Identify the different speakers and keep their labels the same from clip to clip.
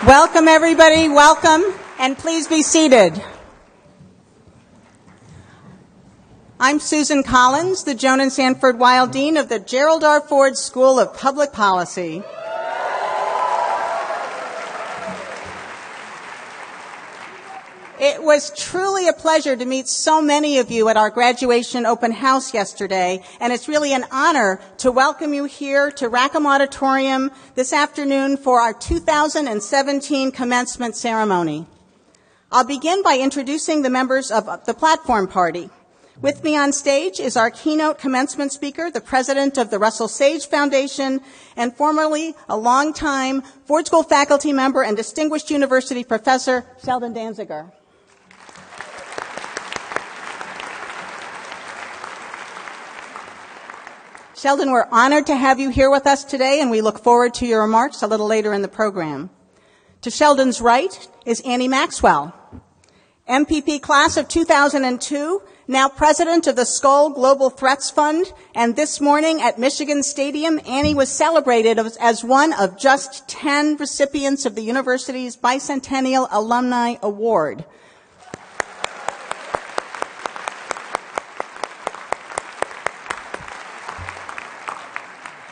Speaker 1: Welcome, everybody. Welcome, and please be seated. I'm Susan Collins, the Joan and Sanford Weill Dean of the Gerald R. Ford School of Public Policy. It was truly a pleasure to meet so many of you at our graduation open house yesterday, and it's really an honor to welcome you here to Rackham Auditorium this afternoon for our 2017 commencement ceremony. I'll begin by introducing the members of the platform party. With me on stage is our keynote commencement speaker, the president of the Russell Sage Foundation, and formerly a longtime Ford School faculty member and distinguished university professor, Sheldon Danziger. Sheldon, we're honored to have you here with us today, and we look forward to your remarks a little later in the program. To Sheldon's right is Annie Maxwell, MPP class of 2002, now president of the Skoll Global Threats Fund, and this morning at Michigan Stadium, Annie was celebrated as one of just 10 recipients of the university's Bicentennial Alumni Award.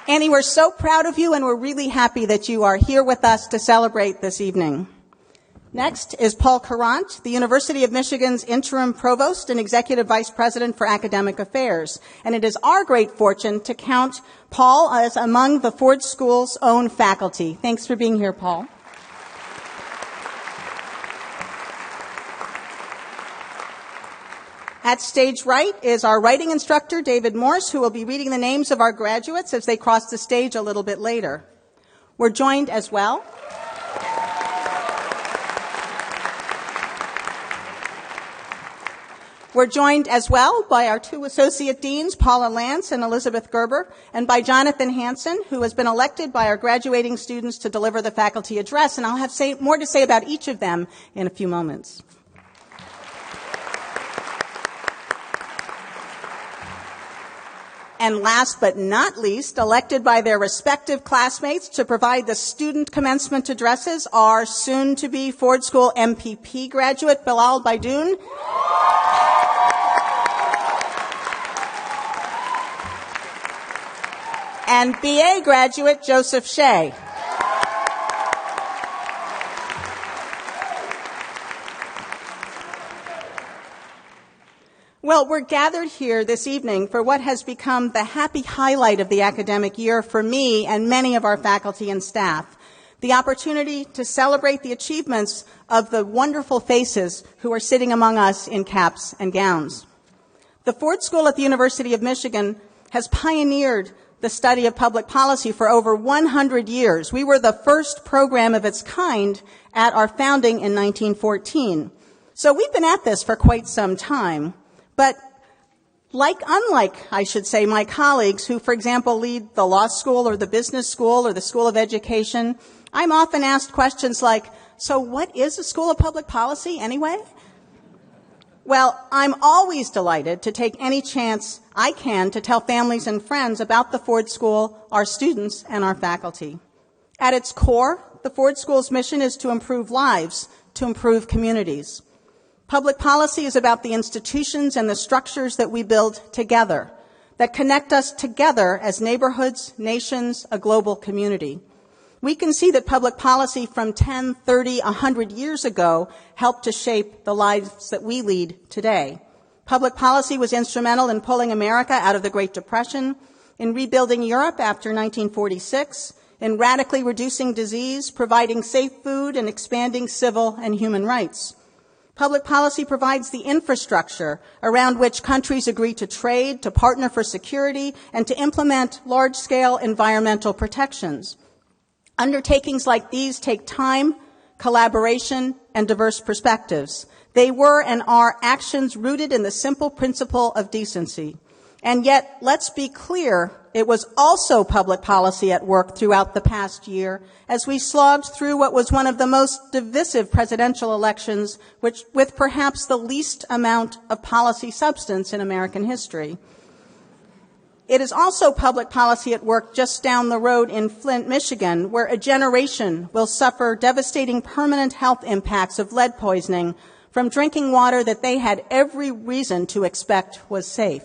Speaker 1: Annie, we're so proud of you, and we're really happy that you are here with us to celebrate this evening. Next is Paul Courant, the University of Michigan's interim provost and executive vice president for academic affairs. And it is our great fortune to count Paul as among the Ford School's own faculty. Thanks for being here, Paul. At stage right is our writing instructor, David Morse, who will be reading the names of our graduates as they cross the stage a little bit later. We're joined as well by our two associate deans, Paula Lance and Elizabeth Gerber, and by Jonathan Hansen, who has been elected by our graduating students to deliver the faculty address, and I'll have more to say about each of them in a few moments. And last but not least, elected by their respective classmates to provide the student commencement addresses are soon-to-be Ford School MPP graduate Bilal Baidoun and BA graduate Joseph Shea. Well, we're gathered here this evening for what has become the happy highlight of the academic year for me and many of our faculty and staff, the opportunity to celebrate the achievements of the wonderful faces who are sitting among us in caps and gowns. The Ford School at the University of Michigan has pioneered the study of public policy for over 100 years. We were the first program of its kind at our founding in 1914. So we've been at this for quite some time. But unlike, I should say, my colleagues who, for example, lead the law school or the business school or the school of education, I'm often asked questions like, so what is a school of public policy anyway? Well, I'm always delighted to take any chance I can to tell families and friends about the Ford School, our students, and our faculty. At its core, the Ford School's mission is to improve lives, to improve communities. Public policy is about the institutions and the structures that we build together, that connect us together as neighborhoods, nations, a global community. We can see that public policy from 10, 30, 100 years ago helped to shape the lives that we lead today. Public policy was instrumental in pulling America out of the Great Depression, in rebuilding Europe after 1946, in radically reducing disease, providing safe food, and expanding civil and human rights. Public policy provides the infrastructure around which countries agree to trade, to partner for security, and to implement large-scale environmental protections. Undertakings like these take time, collaboration, and diverse perspectives. They were and are actions rooted in the simple principle of decency. And yet, let's be clear, it was also public policy at work throughout the past year as we slogged through what was one of the most divisive presidential elections, with perhaps the least amount of policy substance in American history. It is also public policy at work just down the road in Flint, Michigan, where a generation will suffer devastating permanent health impacts of lead poisoning from drinking water that they had every reason to expect was safe.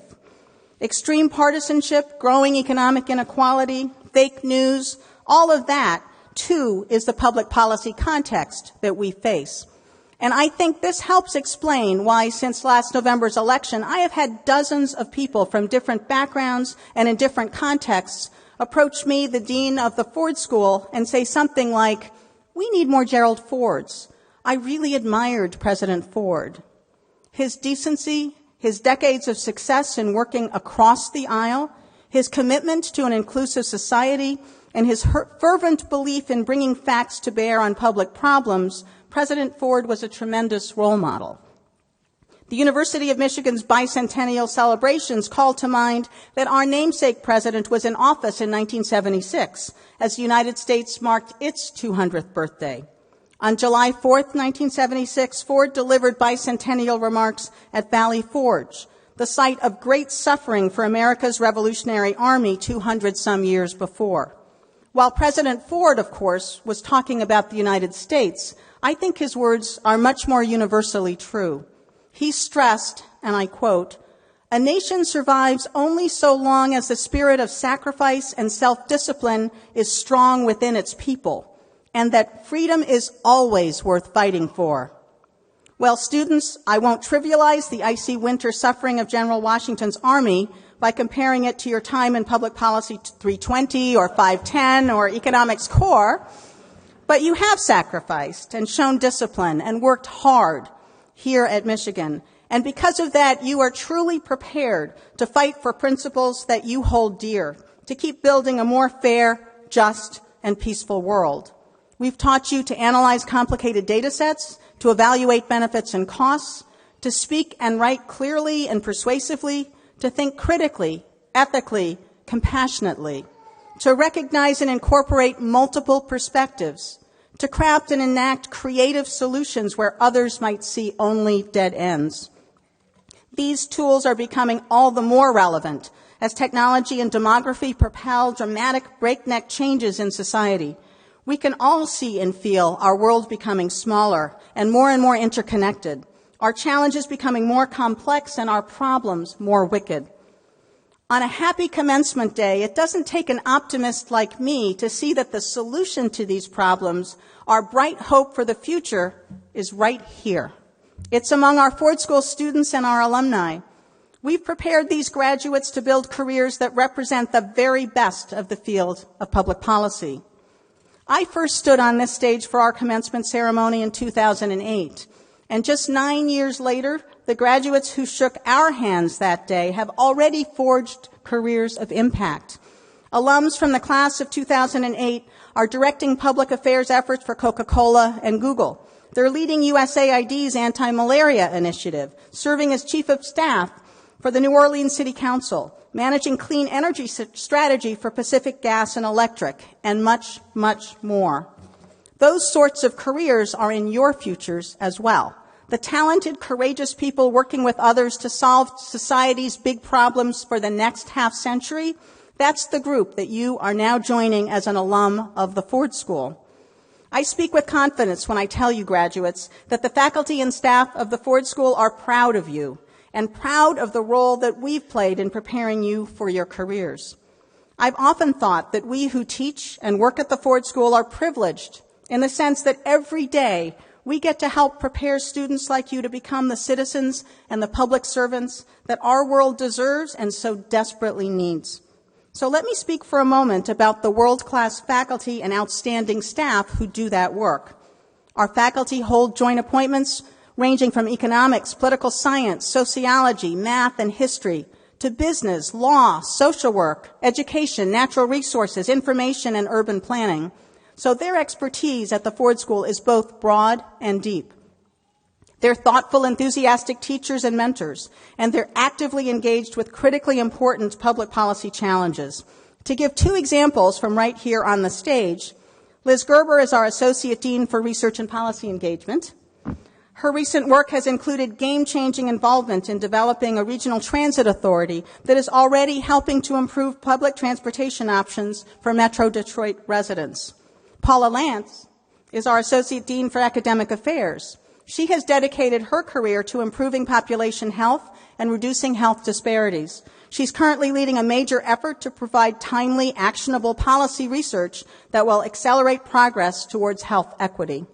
Speaker 1: Extreme partisanship, growing economic inequality, fake news, all of that, too, is the public policy context that we face. And I think this helps explain why, since last November's election, I have had dozens of people from different backgrounds and in different contexts approach me, the dean of the Ford School, and say something like, "We need more Gerald Fords. I really admired President Ford. His decency, his decades of success in working across the aisle, his commitment to an inclusive society, and his fervent belief in bringing facts to bear on public problems, President Ford was a tremendous role model." The University of Michigan's bicentennial celebrations call to mind that our namesake president was in office in 1976, as the United States marked its 200th birthday. On July 4th, 1976, Ford delivered bicentennial remarks at Valley Forge, the site of great suffering for America's Revolutionary Army 200-some years before. While President Ford, of course, was talking about the United States, I think his words are much more universally true. He stressed, and I quote, "A nation survives only so long as the spirit of sacrifice and self-discipline is strong within its people, and that freedom is always worth fighting for." Well, students, I won't trivialize the icy winter suffering of General Washington's Army by comparing it to your time in Public Policy 320 or 510 or Economics Core, but you have sacrificed and shown discipline and worked hard here at Michigan. And because of that, you are truly prepared to fight for principles that you hold dear, to keep building a more fair, just, and peaceful world. We've taught you to analyze complicated data sets, to evaluate benefits and costs, to speak and write clearly and persuasively, to think critically, ethically, compassionately, to recognize and incorporate multiple perspectives, to craft and enact creative solutions where others might see only dead ends. These tools are becoming all the more relevant as technology and demography propel dramatic breakneck changes in society. We can all see and feel our world becoming smaller and more interconnected, our challenges becoming more complex and our problems more wicked. On a happy commencement day, it doesn't take an optimist like me to see that the solution to these problems, our bright hope for the future, is right here. It's among our Ford School students and our alumni. We've prepared these graduates to build careers that represent the very best of the field of public policy. I first stood on this stage for our commencement ceremony in 2008. And just 9 years later, the graduates who shook our hands that day have already forged careers of impact. Alums from the class of 2008 are directing public affairs efforts for Coca-Cola and Google. They're leading USAID's anti-malaria initiative, serving as chief of staff for the New Orleans City Council, managing clean energy strategy for Pacific Gas and Electric, and much, much more. Those sorts of careers are in your futures as well. The talented, courageous people working with others to solve society's big problems for the next half century, that's the group that you are now joining as an alum of the Ford School. I speak with confidence when I tell you, graduates, that the faculty and staff of the Ford School are proud of you and proud of the role that we've played in preparing you for your careers. I've often thought that we who teach and work at the Ford School are privileged in the sense that every day we get to help prepare students like you to become the citizens and the public servants that our world deserves and so desperately needs. So let me speak for a moment about the world-class faculty and outstanding staff who do that work. Our faculty hold joint appointments ranging from economics, political science, sociology, math, and history, to business, law, social work, education, natural resources, information, and urban planning. So their expertise at the Ford School is both broad and deep. They're thoughtful, enthusiastic teachers and mentors, and they're actively engaged with critically important public policy challenges. To give two examples from right here on the stage, Liz Gerber is our Associate Dean for Research and Policy Engagement. Her recent work has included game-changing involvement in developing a regional transit authority that is already helping to improve public transportation options for Metro Detroit residents. Paula Lance is our Associate Dean for Academic Affairs. She has dedicated her career to improving population health and reducing health disparities. She's currently leading a major effort to provide timely, actionable policy research that will accelerate progress towards health equity.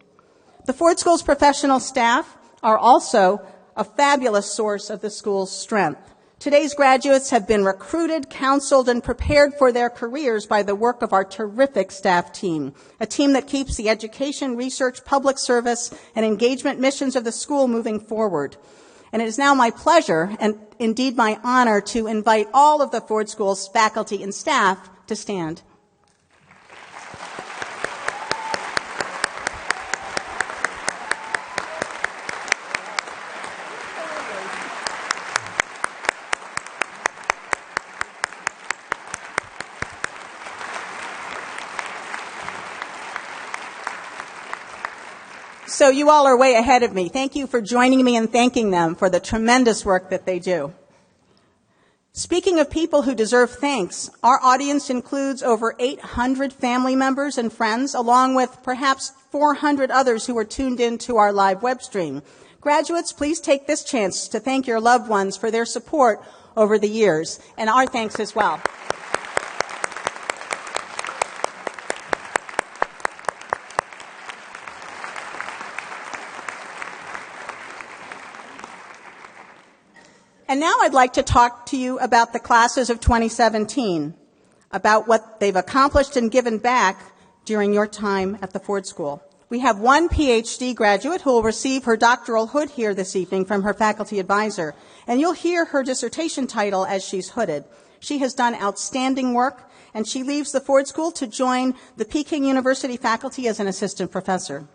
Speaker 1: The Ford School's professional staff are also a fabulous source of the school's strength. Today's graduates have been recruited, counseled, and prepared for their careers by the work of our terrific staff team, a team that keeps the education, research, public service, and engagement missions of the school moving forward. And it is now my pleasure, and indeed my honor, to invite all of the Ford School's faculty and staff to stand. So you all are way ahead of me. Thank you for joining me and thanking them for the tremendous work that they do. Speaking of people who deserve thanks, our audience includes over 800 family members and friends, along with perhaps 400 others who are tuned in to our live web stream. Graduates, please take this chance to thank your loved ones for their support over the years, and our thanks as well. And now I'd like to talk to you about the classes of 2017, about what they've accomplished and given back during your time at the Ford School. We have one PhD graduate who will receive her doctoral hood here this evening from her faculty advisor, and you'll hear her dissertation title as she's hooded. She has done outstanding work, and she leaves the Ford School to join the Peking University faculty as an assistant professor.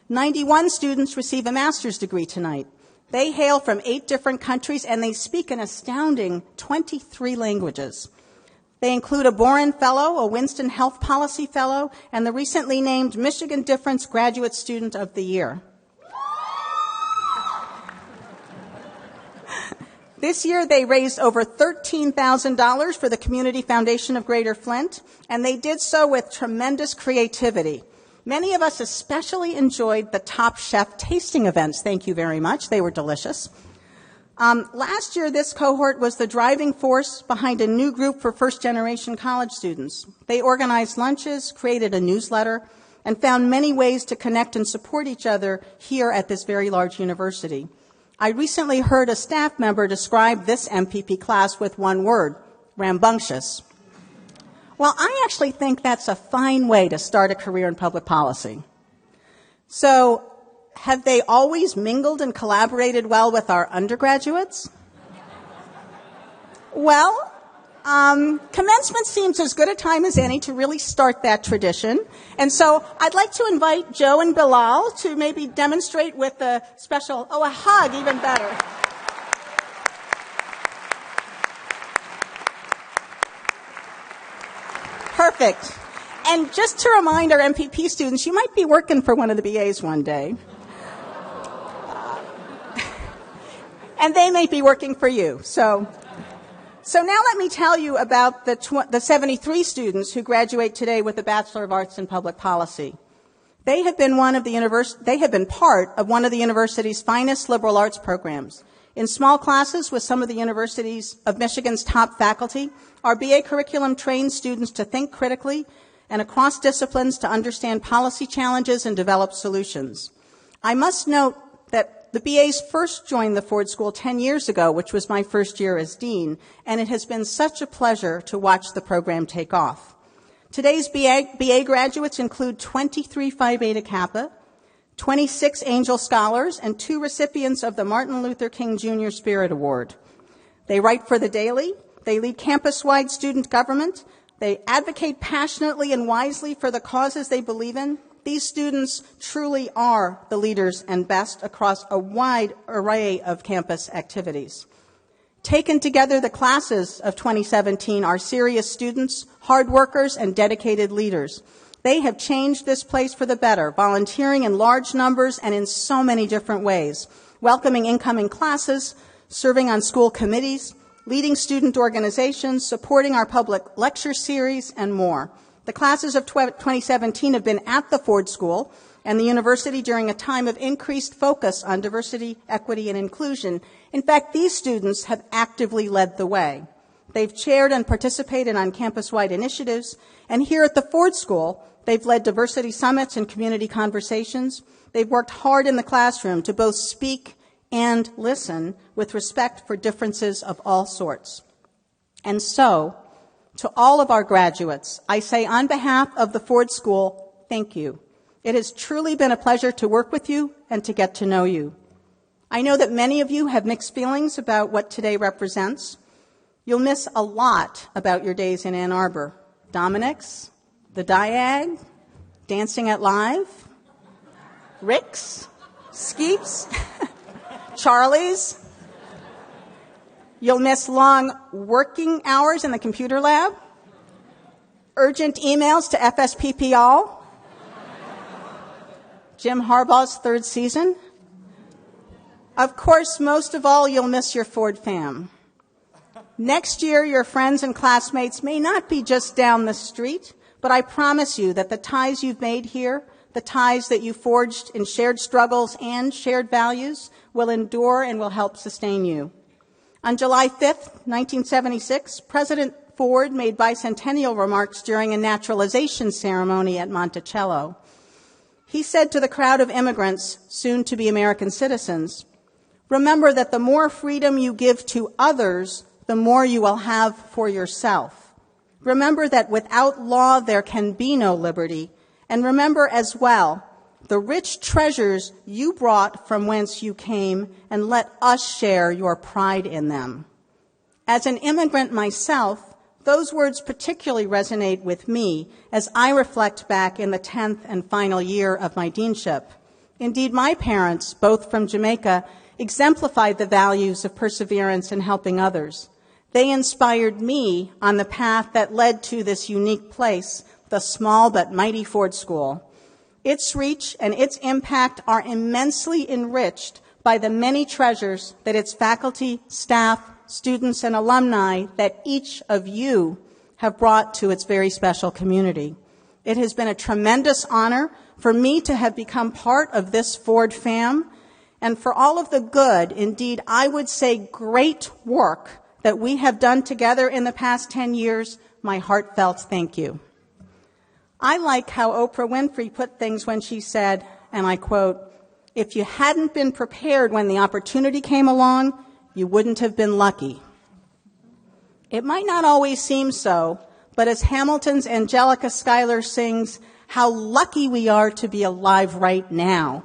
Speaker 1: 91 students receive a master's degree tonight. They hail from 8 different countries, and they speak an astounding 23 languages. They include a Boren Fellow, a Winston Health Policy Fellow, and the recently named Michigan Difference Graduate Student of the Year. This year, they raised over $13,000 for the Community Foundation of Greater Flint, and they did so with tremendous creativity. Many of us especially enjoyed the Top Chef tasting events. Thank you very much. They were delicious. Last year, this cohort was the driving force behind a new group for first-generation college students. They organized lunches, created a newsletter, and found many ways to connect and support each other here at this very large university. I recently heard a staff member describe this MPP class with one word: rambunctious. Well, I actually think that's a fine way to start a career in public policy. So, have they always mingled and collaborated well with our undergraduates? Well, commencement seems as good a time as any to really start that tradition. And so I'd like to invite Joe and Bilal to maybe demonstrate with a special, a hug, even better. Perfect. And just to remind our MPP students, you might be working for one of the BAs one day. And they may be working for you. So now let me tell you about the 73 students who graduate today with a Bachelor of Arts in Public Policy. They have been part of one of the university's finest liberal arts programs. In small classes with some of the universities of Michigan's top faculty, our BA curriculum trains students to think critically and across disciplines to understand policy challenges and develop solutions. I must note that the BAs first joined the Ford School 10 years ago, which was my first year as dean, and it has been such a pleasure to watch the program take off. Today's BA graduates include 23 Phi Beta Kappa, 26 Angel Scholars, and 2 recipients of the Martin Luther King Jr. Spirit Award. They write for the Daily, they lead campus-wide student government, they advocate passionately and wisely for the causes they believe in. These students truly are the leaders and best across a wide array of campus activities. Taken together, the classes of 2017 are serious students, hard workers, and dedicated leaders. They have changed this place for the better, volunteering in large numbers and in so many different ways, welcoming incoming classes, serving on school committees, leading student organizations, supporting our public lecture series, and more. The classes of 2017 have been at the Ford School and the university during a time of increased focus on diversity, equity, and inclusion. In fact, these students have actively led the way. They've chaired and participated on campus-wide initiatives, and here at the Ford School, they've led diversity summits and community conversations. They've worked hard in the classroom to both speak and listen with respect for differences of all sorts. And so, to all of our graduates, I say on behalf of the Ford School, thank you. It has truly been a pleasure to work with you and to get to know you. I know that many of you have mixed feelings about what today represents. You'll miss a lot about your days in Ann Arbor. Dominic's, the Diag, Dancing at Live, Rick's, Skeep's, Charlie's. You'll miss long working hours in the computer lab, urgent emails to FSPP all, Jim Harbaugh's third season. Of course, most of all, you'll miss your Ford fam. Next year, your friends and classmates may not be just down the street, but I promise you that the ties you've made here, the ties that you forged in shared struggles and shared values, will endure and will help sustain you. On July 5th, 1976, President Ford made bicentennial remarks during a naturalization ceremony at Monticello. He said to the crowd of immigrants, soon to be American citizens, "Remember that the more freedom you give to others, the more you will have for yourself. Remember that without law there can be no liberty. And remember as well the rich treasures you brought from whence you came, and let us share your pride in them." As an immigrant myself, those words particularly resonate with me as I reflect back in the 10th and final year of my deanship. Indeed, my parents, both from Jamaica, exemplified the values of perseverance and helping others. They inspired me on the path that led to this unique place, the small but mighty Ford School. Its reach and its impact are immensely enriched by the many treasures that its faculty, staff, students, and alumni that each of you have brought to its very special community. It has been a tremendous honor for me to have become part of this Ford fam, and for all of the good, indeed, I would say great work that we have done together in the past 10 years, my heartfelt thank you. I like how Oprah Winfrey put things when she said, and I quote, "If you hadn't been prepared when the opportunity came along, you wouldn't have been lucky." It might not always seem so, but as Hamilton's Angelica Schuyler sings, how lucky we are to be alive right now.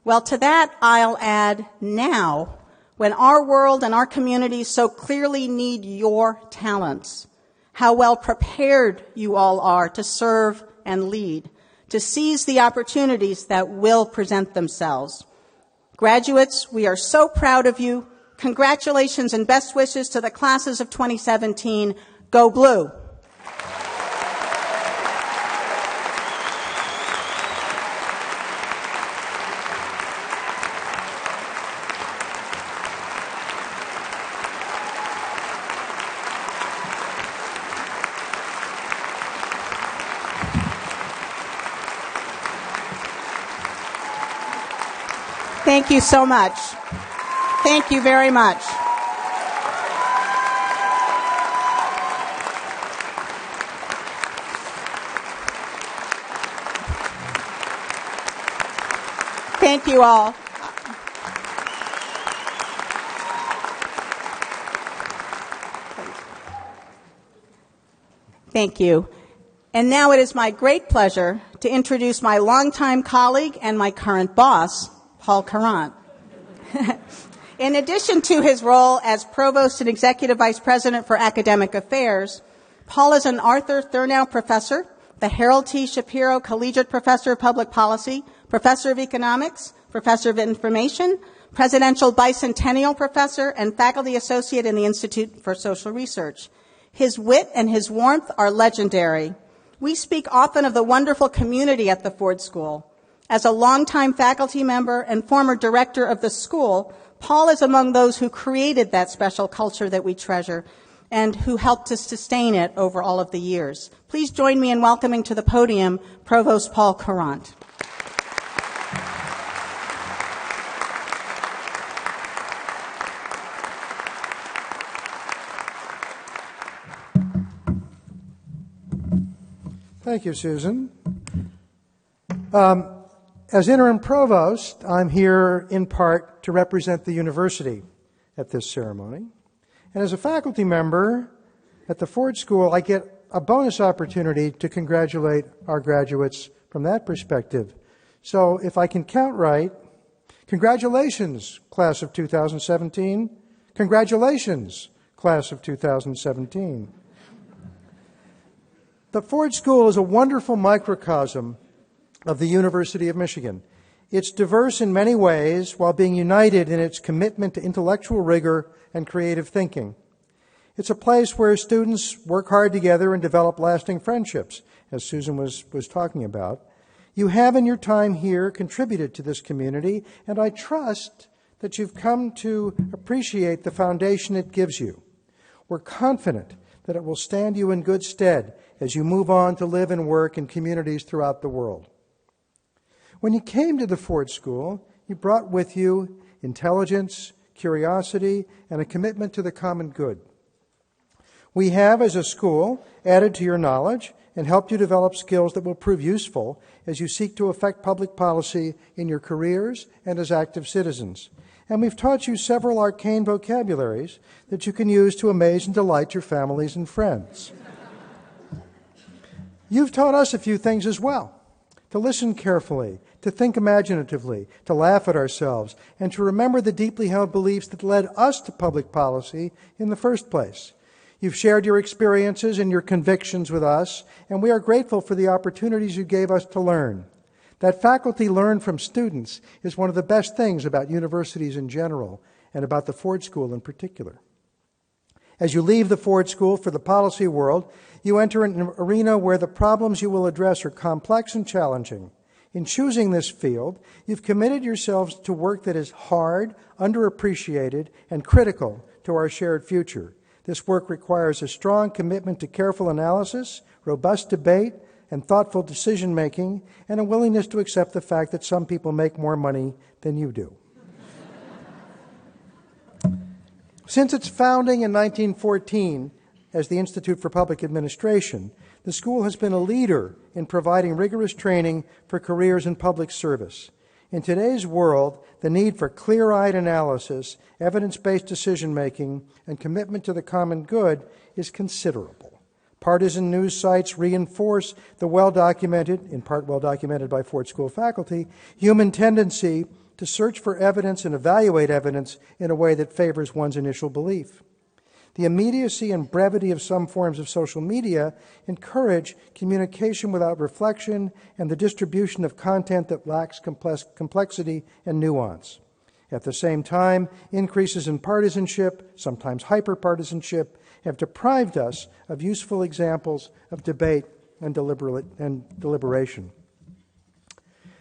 Speaker 1: Well, to that I'll add now, when our world and our communities so clearly need your talents. How well prepared you all are to serve and lead, to seize the opportunities that will present themselves. Graduates, we are so proud of you. Congratulations and best wishes to the classes of 2017. Go Blue! Thank you so much. Thank you very much. Thank you all. Thank you. And now it is my great pleasure to introduce my longtime colleague and my current boss, Paul Courant. In addition to his role as Provost and Executive Vice President for Academic Affairs, Paul is an Arthur Thurnau Professor, the Harold T. Shapiro Collegiate Professor of Public Policy, Professor of Economics, Professor of Information, Presidential Bicentennial Professor, and Faculty Associate in the Institute for Social Research. His wit and his warmth are legendary. We speak often of the wonderful community at the Ford School. As a longtime faculty member and former director of the school, Paul is among those who created that special culture that we treasure and who helped to sustain it over all of the years. Please join me in welcoming to the podium Provost Paul Courant.
Speaker 2: Thank you, Susan. As interim provost, I'm here in part to represent the university at this ceremony. And as a faculty member at the Ford School, I get a bonus opportunity to congratulate our graduates from that perspective. So if I can count right, congratulations, class of 2017. Congratulations, class of 2017. The Ford School is a wonderful microcosm of the University of Michigan. It's diverse in many ways while being united in its commitment to intellectual rigor and creative thinking. It's a place where students work hard together and develop lasting friendships, as Susan was talking about. You have in your time here contributed to this community, and I trust that you've come to appreciate the foundation it gives you. We're confident that it will stand you in good stead as you move on to live and work in communities throughout the world. When you came to the Ford School, you brought with you intelligence, curiosity, and a commitment to the common good. We have, as a school, added to your knowledge and helped you develop skills that will prove useful as you seek to affect public policy in your careers and as active citizens. And we've taught you several arcane vocabularies that you can use to amaze and delight your families and friends. You've taught us a few things as well: to listen carefully, to think imaginatively, to laugh at ourselves, and to remember the deeply held beliefs that led us to public policy in the first place. You've shared your experiences and your convictions with us, and we are grateful for the opportunities you gave us to learn. That faculty learn from students is one of the best things about universities in general, and about the Ford School in particular. As you leave the Ford School for the policy world, you enter an arena where the problems you will address are complex and challenging. In choosing this field, you've committed yourselves to work that is hard, underappreciated, and critical to our shared future. This work requires a strong commitment to careful analysis, robust debate, and thoughtful decision-making, and a willingness to accept the fact that some people make more money than you do. Since its founding in 1914 as the Institute for Public Administration, the school has been a leader in providing rigorous training for careers in public service. In today's world, the need for clear-eyed analysis, evidence-based decision-making, and commitment to the common good is considerable. Partisan news sites reinforce the well-documented, in part well-documented by Ford School faculty, human tendency to search for evidence and evaluate evidence in a way that favors one's initial belief. The immediacy and brevity of some forms of social media encourage communication without reflection and the distribution of content that lacks complexity and nuance. At the same time, increases in partisanship, sometimes hyper-partisanship, have deprived us of useful examples of debate and deliberation.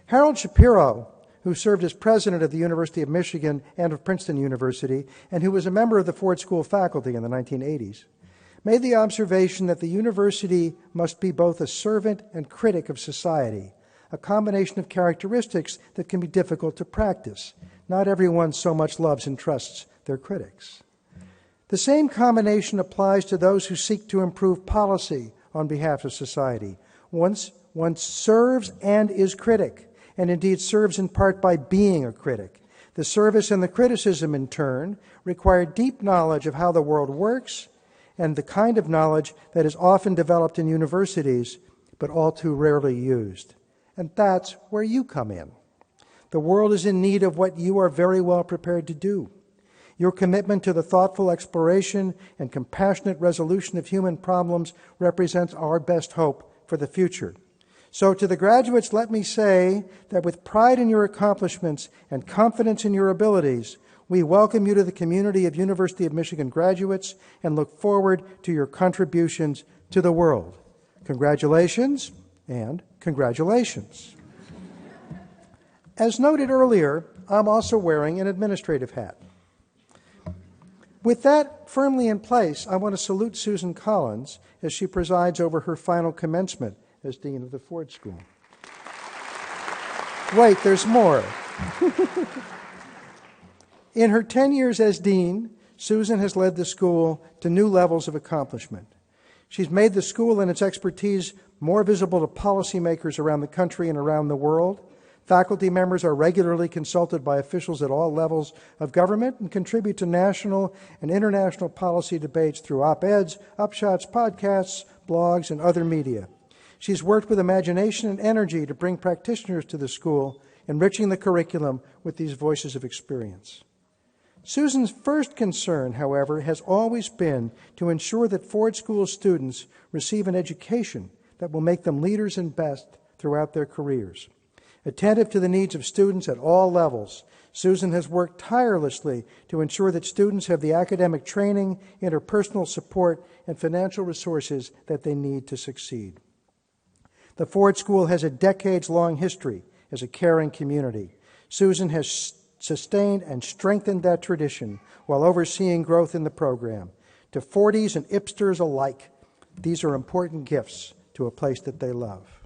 Speaker 2: Harold Shapiro, who served as president of the University of Michigan and of Princeton University, and who was a member of the Ford School faculty in the 1980s, made the observation that the university must be both a servant and critic of society, a combination of characteristics that can be difficult to practice. Not everyone so much loves and trusts their critics. The same combination applies to those who seek to improve policy on behalf of society. One serves and is critic, and indeed serves in part by being a critic. The service and the criticism, in turn, require deep knowledge of how the world works, and the kind of knowledge that is often developed in universities, but all too rarely used. And that's where you come in. The world is in need of what you are very well prepared to do. Your commitment to the thoughtful exploration and compassionate resolution of human problems represents our best hope for the future. So to the graduates, let me say that with pride in your accomplishments and confidence in your abilities, we welcome you to the community of University of Michigan graduates and look forward to your contributions to the world. Congratulations and congratulations. As noted earlier, I'm also wearing an administrative hat. With that firmly in place, I want to salute Susan Collins as she presides over her final commencement as Dean of the Ford School. Wait, there's more. In her 10 years as Dean, Susan has led the school to new levels of accomplishment. She's made the school and its expertise more visible to policymakers around the country and around the world. Faculty members are regularly consulted by officials at all levels of government and contribute to national and international policy debates through op-eds, upshots, podcasts, blogs, and other media. She's worked with imagination and energy to bring practitioners to the school, enriching the curriculum with these voices of experience. Susan's first concern, however, has always been to ensure that Ford School students receive an education that will make them leaders and best throughout their careers. Attentive to the needs of students at all levels, Susan has worked tirelessly to ensure that students have the academic training, interpersonal support, and financial resources that they need to succeed. The Ford School has a decades-long history as a caring community. Susan has sustained and strengthened that tradition while overseeing growth in the program. To Fordies and Ipsters alike, these are important gifts to a place that they love.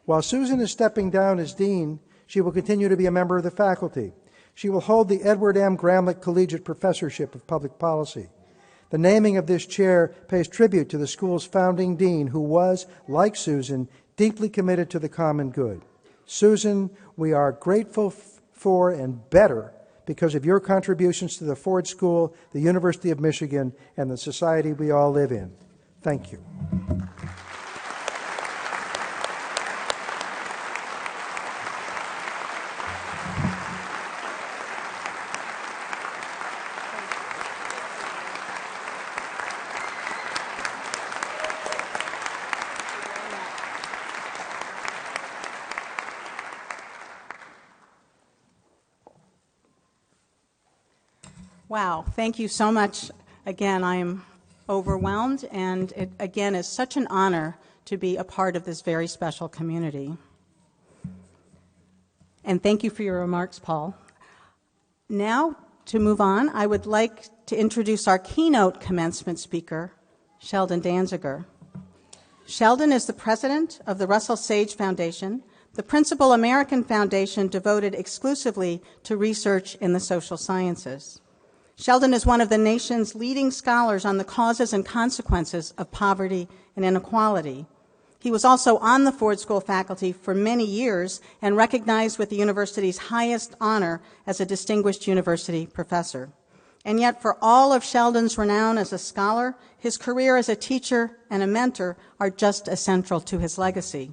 Speaker 2: While Susan is stepping down as dean, she will continue to be a member of the faculty. She will hold the Edward M. Gramlich Collegiate Professorship of Public Policy. The naming of this chair pays tribute to the school's founding dean, who was, like Susan, deeply committed to the common good. Susan, we are grateful for and better because of your contributions to the Ford School, the University of Michigan, and the society we all live in. Thank you.
Speaker 1: Wow, thank you so much. Again, I am overwhelmed, and it, again, is such an honor to be a part of this very special community. And thank you for your remarks, Paul. Now, to move on, I would like to introduce our keynote commencement speaker, Sheldon Danziger. Sheldon is the president of the Russell Sage Foundation, the principal American foundation devoted exclusively to research in the social sciences. Sheldon is one of the nation's leading scholars on the causes and consequences of poverty and inequality. He was also on the Ford School faculty for many years and recognized with the university's highest honor as a distinguished university professor. And yet, for all of Sheldon's renown as a scholar, his career as a teacher and a mentor are just as central to his legacy.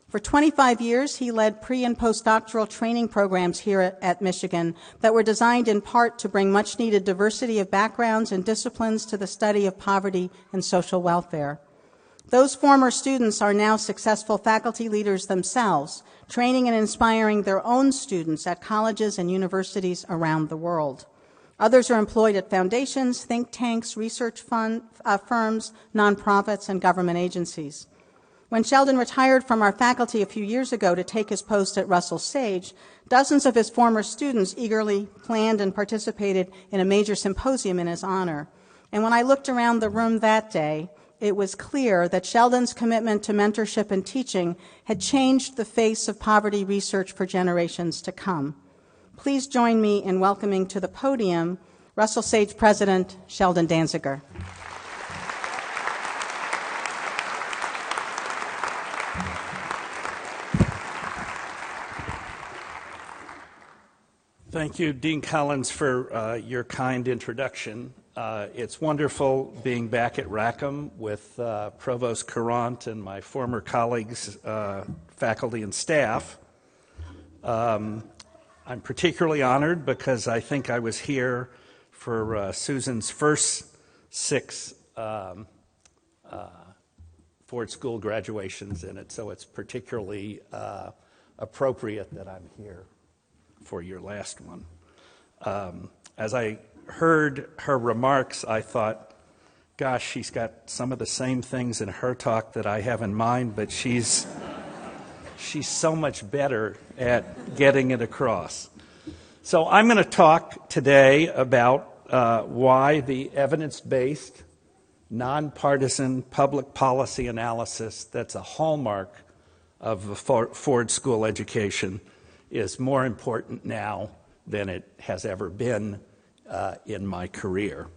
Speaker 1: For 25 years, he led pre- and postdoctoral training programs here at Michigan that were designed in part to bring much-needed diversity of backgrounds and disciplines to the study of poverty and social welfare. Those former students are now successful faculty leaders themselves, training and inspiring their own students at colleges and universities around the world. Others are employed at foundations, think tanks, research firms, nonprofits, and government agencies. When Sheldon retired from our faculty a few years ago to take his post at Russell Sage, dozens of his former students eagerly planned and participated in a major symposium in his honor. And when I looked around the room that day, it was clear that Sheldon's commitment to mentorship and teaching had changed the face of poverty research for generations to come. Please join me in welcoming to the podium Russell Sage President Sheldon Danziger.
Speaker 3: Thank you, Dean Collins, for your kind introduction. It's wonderful being back at Rackham with Provost Courant and my former colleagues, faculty and staff. I'm particularly honored because I think I was here for Susan's first 6 Ford School graduations in it, so it's particularly appropriate that I'm here for your last one. As I heard her remarks, I thought, gosh, she's got some of the same things in her talk that I have in mine, but she's so much better at getting it across. So I'm going to talk today about why the evidence-based, nonpartisan public policy analysis that's a hallmark of a Ford School education is more important now than it has ever been in my career.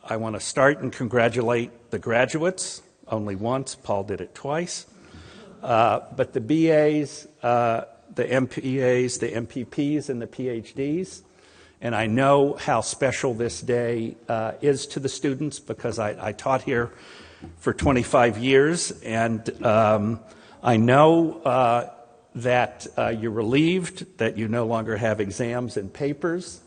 Speaker 3: I want to start and congratulate the graduates, only once, Paul did it twice, but the BAs, the MPAs, the MPPs, and the PhDs. And I know how special this day is to the students because I taught here for 25 years, and I know that you're relieved that you no longer have exams and papers.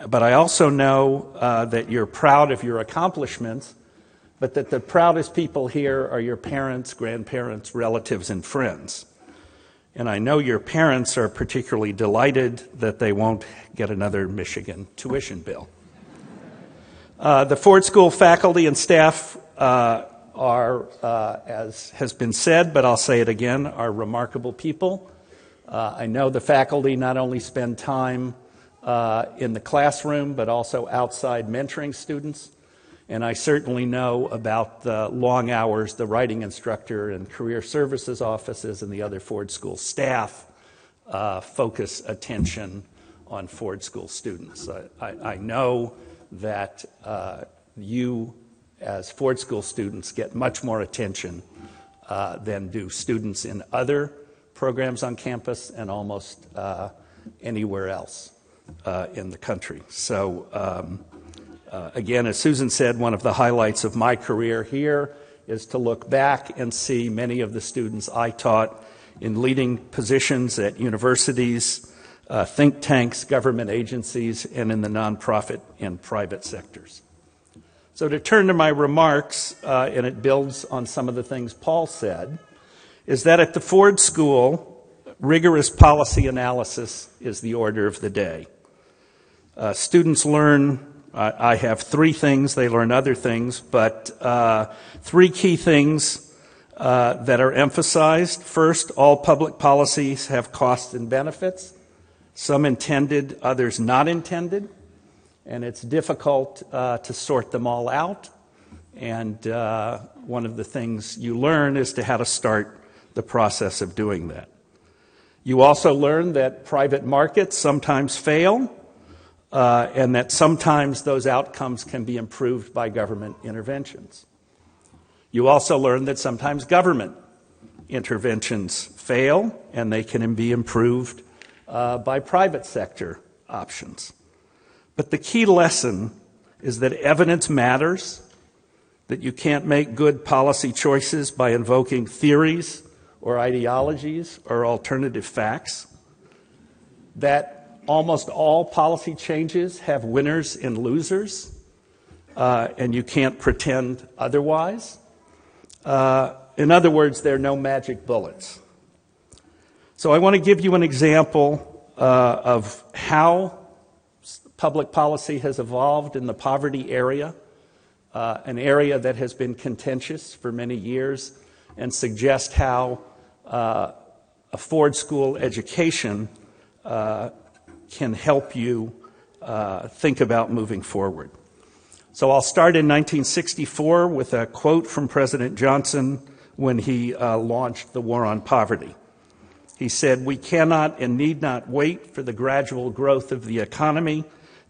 Speaker 3: But I also know that you're proud of your accomplishments, but that the proudest people here are your parents, grandparents, relatives, and friends. And I know your parents are particularly delighted that they won't get another Michigan tuition bill. The Ford School faculty and staff are, as has been said, but I'll say it again, are remarkable people. I know the faculty not only spend time in the classroom, but also outside mentoring students. And I certainly know about the long hours the writing instructor and career services offices and the other Ford School staff focus attention on Ford School students. I know that you, as Ford School students, get much more attention than do students in other programs on campus and almost anywhere else in the country. So again, as Susan said, one of the highlights of my career here is to look back and see many of the students I taught in leading positions at universities, think tanks, government agencies, and in the nonprofit and private sectors. So to turn to my remarks, and it builds on some of the things Paul said, is that at the Ford School, rigorous policy analysis is the order of the day. Students learn, I have three things, they learn other things, but three key things that are emphasized. First, all public policies have costs and benefits, some intended, others not intended, and it's difficult to sort them all out. And one of the things you learn is how to start the process of doing that. You also learn that private markets sometimes fail, and that sometimes those outcomes can be improved by government interventions. You also learn that sometimes government interventions fail, and they can be improved by private sector options. But the key lesson is that evidence matters, that you can't make good policy choices by invoking theories or ideologies or alternative facts, that almost all policy changes have winners and losers, and you can't pretend otherwise. In other words, there are no magic bullets. So I want to give you an example of how public policy has evolved in the poverty area, an area that has been contentious for many years, and suggest how a Ford School education can help you think about moving forward. So I'll start in 1964 with a quote from President Johnson when he launched the War on Poverty. He said, "We cannot and need not wait for the gradual growth of the economy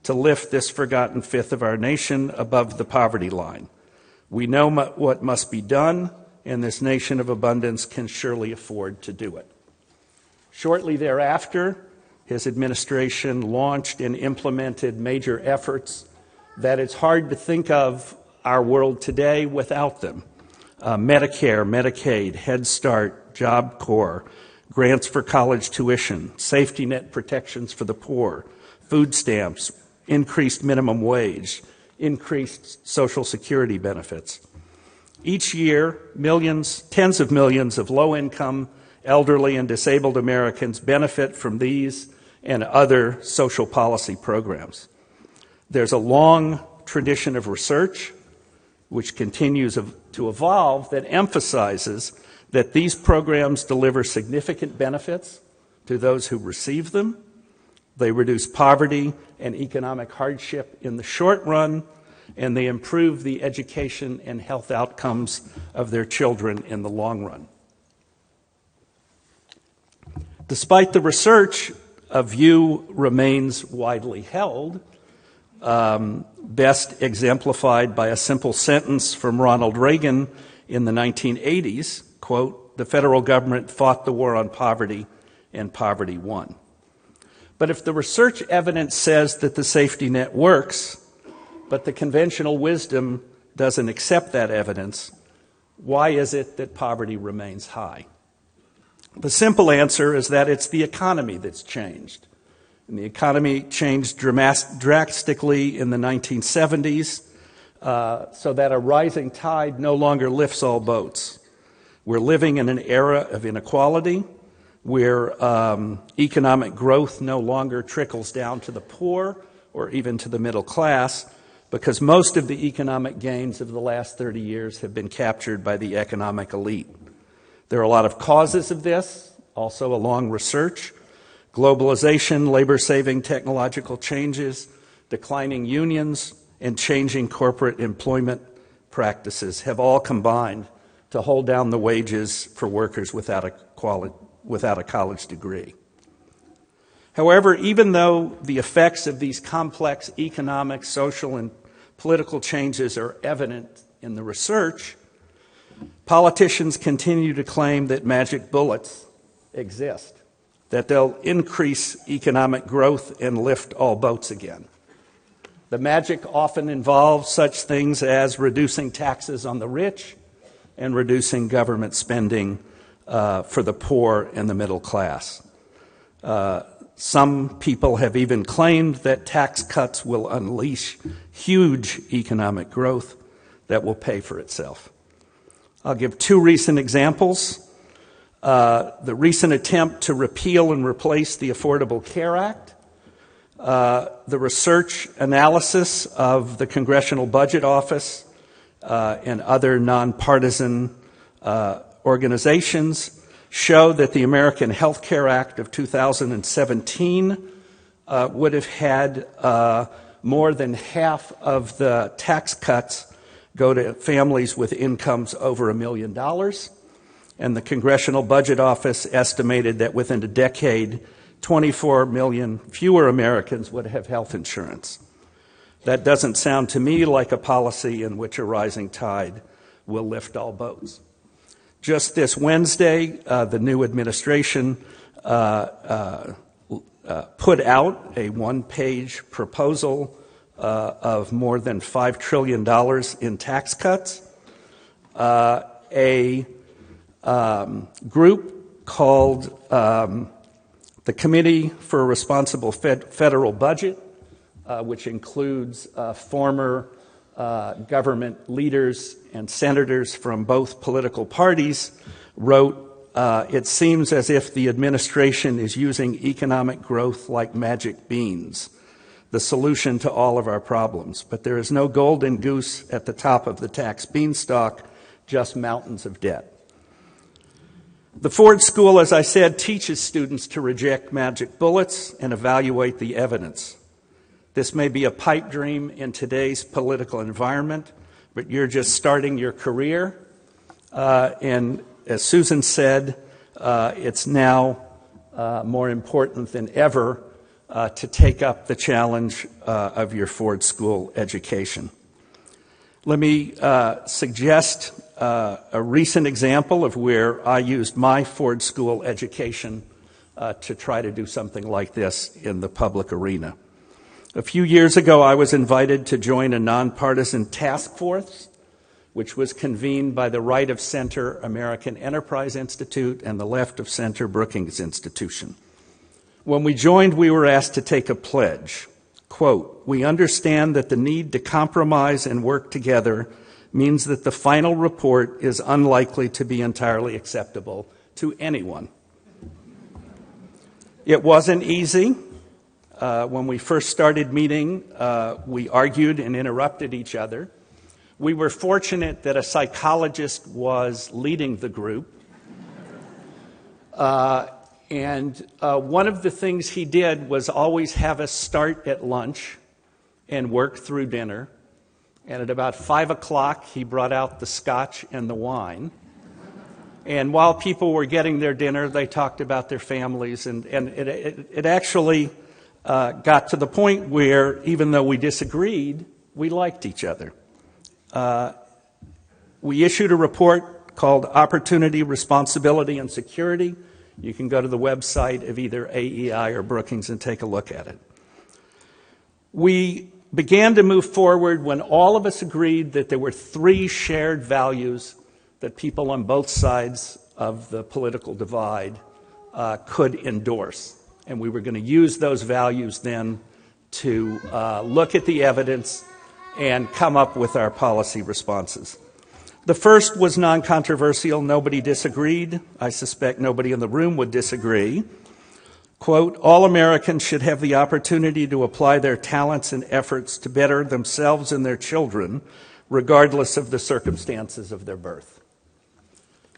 Speaker 3: to lift this forgotten fifth of our nation above the poverty line. We know what must be done, and this nation of abundance can surely afford to do it." Shortly thereafter, his administration launched and implemented major efforts that it's hard to think of our world today without them. Medicare, Medicaid, Head Start, Job Corps, grants for college tuition, safety net protections for the poor, food stamps, increased minimum wage, increased Social Security benefits. Each year, millions, tens of millions of low-income, elderly, and disabled Americans benefit from these and other social policy programs. There's a long tradition of research, which continues to evolve, that emphasizes that these programs deliver significant benefits to those who receive them. They reduce poverty and economic hardship in the short run, and they improve the education and health outcomes of their children in the long run. Despite the research, a view remains widely held, best exemplified by a simple sentence from Ronald Reagan in the 1980s, quote, "The federal government fought the war on poverty and poverty won." But if the research evidence says that the safety net works, but the conventional wisdom doesn't accept that evidence, why is it that poverty remains high? The simple answer is that it's the economy that's changed. And the economy changed drastically in the 1970s, so that a rising tide no longer lifts all boats. We're living in an era of inequality where economic growth no longer trickles down to the poor or even to the middle class, because most of the economic gains of the last 30 years have been captured by the economic elite. There are a lot of causes of this, also along research. Globalization, labor-saving technological changes, declining unions, and changing corporate employment practices have all combined to hold down the wages for workers without a college degree. However, even though the effects of these complex economic, social, and political changes are evident in the research, politicians continue to claim that magic bullets exist, that they'll increase economic growth and lift all boats again. The magic often involves such things as reducing taxes on the rich and reducing government spending for the poor and the middle class. Some people have even claimed that tax cuts will unleash huge economic growth that will pay for itself. I'll give two recent examples. The recent attempt to repeal and replace the Affordable Care Act, the research analysis of the Congressional Budget Office and other nonpartisan organizations show that the American Health Care Act of 2017 would have had more than half of the tax cuts go to families with incomes over $1 million. And the Congressional Budget Office estimated that within a decade, 24 million fewer Americans would have health insurance. That doesn't sound to me like a policy in which a rising tide will lift all boats. Just this Wednesday, the new administration put out a one-page proposal of more than $5 trillion in tax cuts. A group called the Committee for a Responsible Federal Budget, which includes former government leaders and senators from both political parties, wrote, "It seems as if the administration is using economic growth like magic beans, the solution to all of our problems. But there is no golden goose at the top of the tax beanstalk, just mountains of debt." The Ford School, as I said, teaches students to reject magic bullets and evaluate the evidence. This may be a pipe dream in today's political environment, but you're just starting your career. And as Susan said, it's now more important than ever to take up the challenge of your Ford School education. Let me suggest a recent example of where I used my Ford School education to try to do something like this in the public arena. A few years ago, I was invited to join a nonpartisan task force, which was convened by the Right of Center American Enterprise Institute and the Left of Center Brookings Institution. When we joined, we were asked to take a pledge. Quote, "We understand that the need to compromise and work together means that the final report is unlikely to be entirely acceptable to anyone." It wasn't easy. when we first started meeting, we argued and interrupted each other. We were fortunate that a psychologist was leading the group. And one of the things he did was always have us start at lunch and work through dinner. And at about 5 o'clock, he brought out the scotch and the wine. And while people were getting their dinner, they talked about their families. And it actually got to the point where, even though we disagreed, we liked each other. We issued a report called Opportunity, Responsibility, and Security. You can go to the website of either AEI or Brookings and take a look at it. We began to move forward when all of us agreed that there were 3 shared values that people on both sides of the political divide could endorse. And we were going to use those values then to look at the evidence and come up with our policy responses. The first was non-controversial. Nobody disagreed. I suspect nobody in the room would disagree. Quote, all Americans should have the opportunity to apply their talents and efforts to better themselves and their children, regardless of the circumstances of their birth.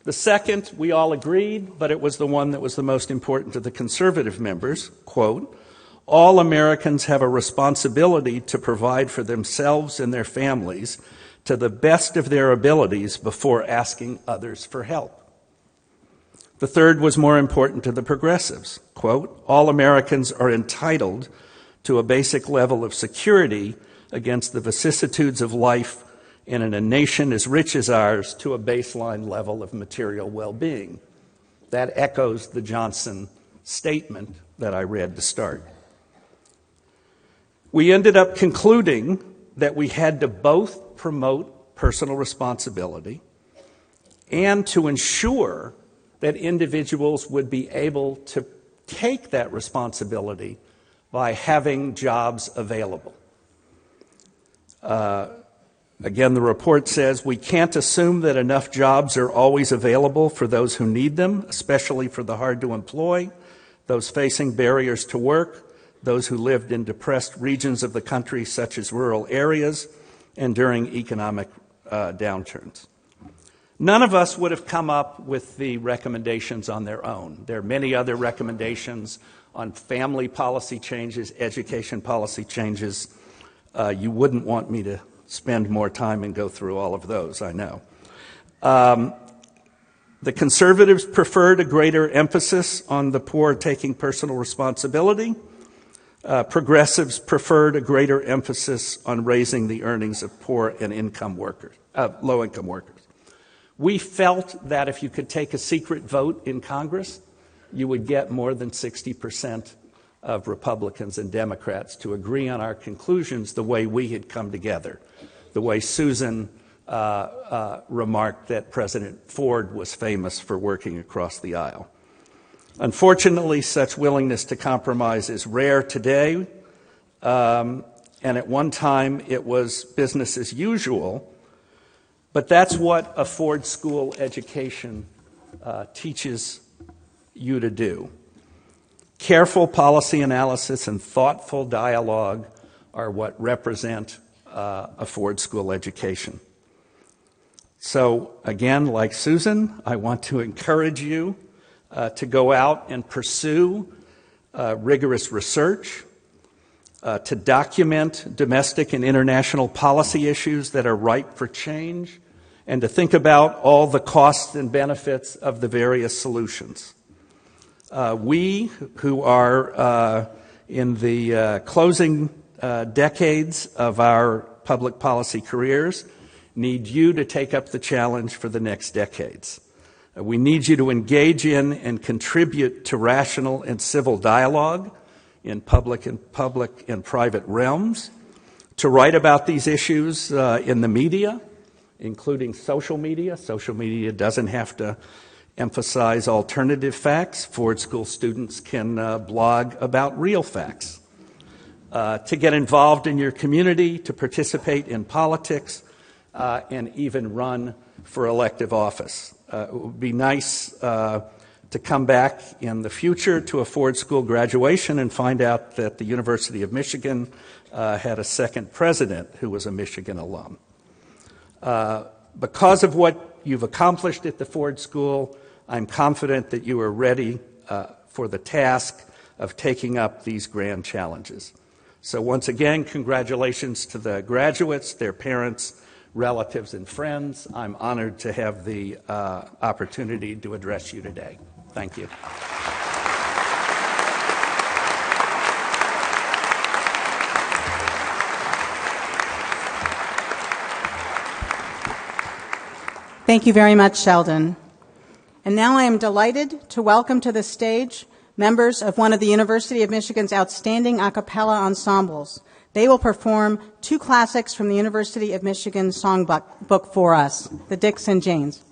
Speaker 3: The second, we all agreed, but it was the one that was the most important to the conservative members. Quote, all Americans have a responsibility to provide for themselves and their families to the best of their abilities before asking others for help. The third was more important to the progressives. Quote, all Americans are entitled to a basic level of security against the vicissitudes of life, and in a nation as rich as ours, to a baseline level of material well-being. That echoes the Johnson statement that I read to start. We ended up concluding that we had to both promote personal responsibility and to ensure that individuals would be able to take that responsibility by having jobs available. Again, the report says we can't assume that enough jobs are always available for those who need them, especially for the hard to employ, those facing barriers to work, those who lived in depressed regions of the country, such as rural areas, and during economic downturns. None of us would have come up with the recommendations on their own. There are many other recommendations on family policy changes, education policy changes. You wouldn't want me to spend more time and go through all of those, I know. The conservatives preferred a greater emphasis on the poor taking personal responsibility. Progressives preferred a greater emphasis on raising the earnings of poor and low-income workers. We felt that if you could take a secret vote in Congress, you would get more than 60% of Republicans and Democrats to agree on our conclusions the way we had come together, the way Susan remarked that President Ford was famous for working across the aisle. Unfortunately, such willingness to compromise is rare today, and at one time it was business as usual, but that's what a Ford School education teaches you to do. Careful policy analysis and thoughtful dialogue are what represent a Ford School education. So again, like Susan, I want to encourage you to go out and pursue rigorous research, to document domestic and international policy issues that are ripe for change, and to think about all the costs and benefits of the various solutions. We, who are in the closing decades of our public policy careers, need you to take up the challenge for the next decades. We need you to engage in and contribute to rational and civil dialogue in public and private realms, to write about these issues in the media, including social media. Social media doesn't have to emphasize alternative facts. Ford School students can blog about real facts. To get involved in your community, to participate in politics, and even run for elective office. It would be nice to to come back in the future to a Ford School graduation and find out that the University of Michigan had a second president who was a Michigan alum. Because of what you've accomplished at the Ford School, I'm confident that you are ready for the task of taking up these grand challenges. So once again, congratulations to the graduates, their parents, relatives, and friends. I'm honored to have the opportunity to address you today. Thank you.
Speaker 1: Thank you very much, Sheldon. And now I am delighted to welcome to the stage members of one of the University of Michigan's outstanding a cappella ensembles. They will perform two classics from the University of Michigan songbook for us, the Dicks and Janes.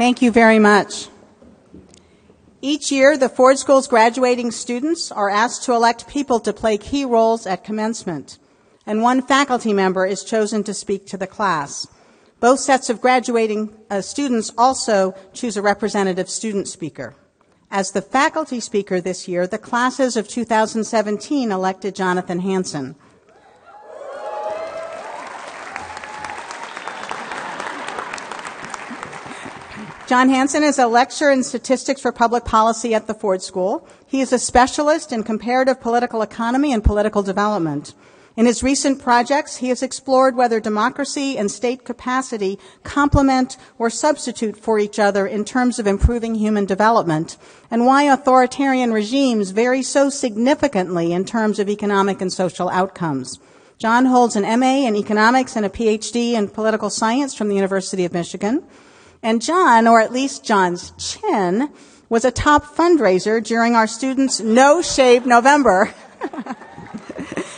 Speaker 1: Thank you very much. Each year, the Ford School's graduating students are asked to elect people to play key roles at commencement, and one faculty member is chosen to speak to the class. Both sets of graduating students also choose a representative student speaker. As the faculty speaker this year, the classes of 2017 elected Jonathan Hansen. John Hansen is a lecturer in statistics for public policy at the Ford School. He is a specialist in comparative political economy and political development. In his recent projects, he has explored whether democracy and state capacity complement or substitute for each other in terms of improving human development, and why authoritarian regimes vary so significantly in terms of economic and social outcomes. John holds an MA in economics and a PhD in political science from the University of Michigan. And John, or at least John's chin, was a top fundraiser during our students' No Shave November,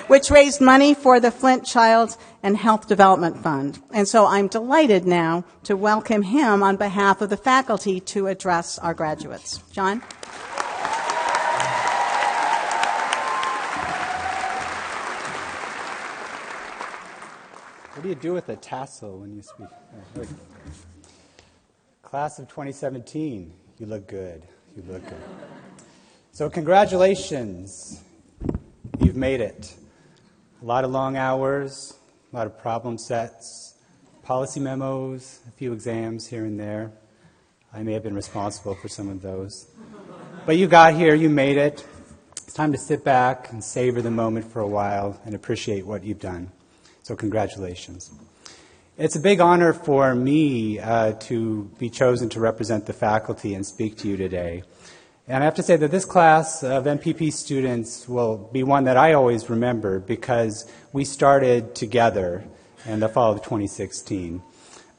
Speaker 1: which raised money for the Flint Child and Health Development Fund. And so I'm delighted now to welcome him on behalf of the faculty to address our graduates. John?
Speaker 4: What do you do with a tassel when you speak? Class of 2017, you look good. You look good. So congratulations. You've made it. A lot of long hours, a lot of problem sets, policy memos, a few exams here and there. I may have been responsible for some of those. But you got here, you made it. It's time to sit back and savor the moment for a while and appreciate what you've done. So congratulations. It's a big honor for me to be chosen to represent the faculty and speak to you today. And I have to say that this class of MPP students will be one that I always remember because we started together in the fall of 2016.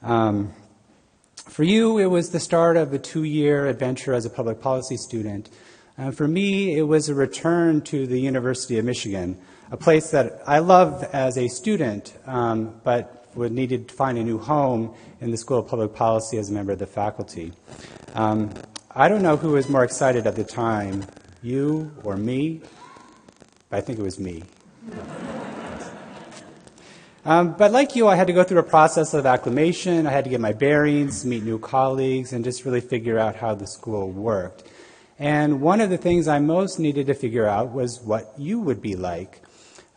Speaker 4: For you, it was the start of a 2-year adventure as a public policy student. For me, it was a return to the University of Michigan, a place that I loved as a student, but would needed to find a new home in the School of Public Policy as a member of the faculty. I don't know who was more excited at the time, you or me, but I think it was me. But like you, I had to go through a process of acclimation. I had to get my bearings, meet new colleagues, and just really figure out how the school worked. And one of the things I most needed to figure out was what you would be like.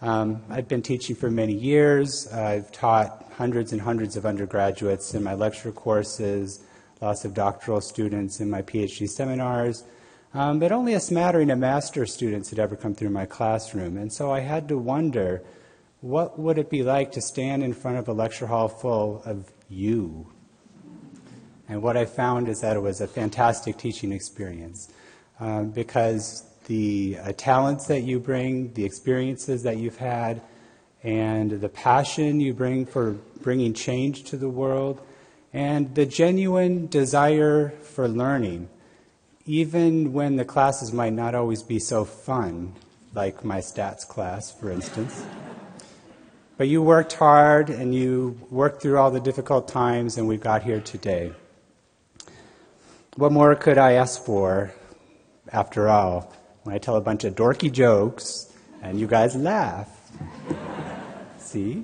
Speaker 4: I've been teaching for many years. I've taught hundreds and hundreds of undergraduates in my lecture courses, lots of doctoral students in my PhD seminars, but only a smattering of master's students had ever come through my classroom. And so I had to wonder, what would it be like to stand in front of a lecture hall full of you? And what I found is that it was a fantastic teaching experience because the talents that you bring, the experiences that you've had, and the passion you bring for bringing change to the world, and the genuine desire for learning, even when the classes might not always be so fun, like my stats class, for instance. But you worked hard, and you worked through all the difficult times, and we got here today. What more could I ask for, after all, when I tell a bunch of dorky jokes, and you guys laugh? See?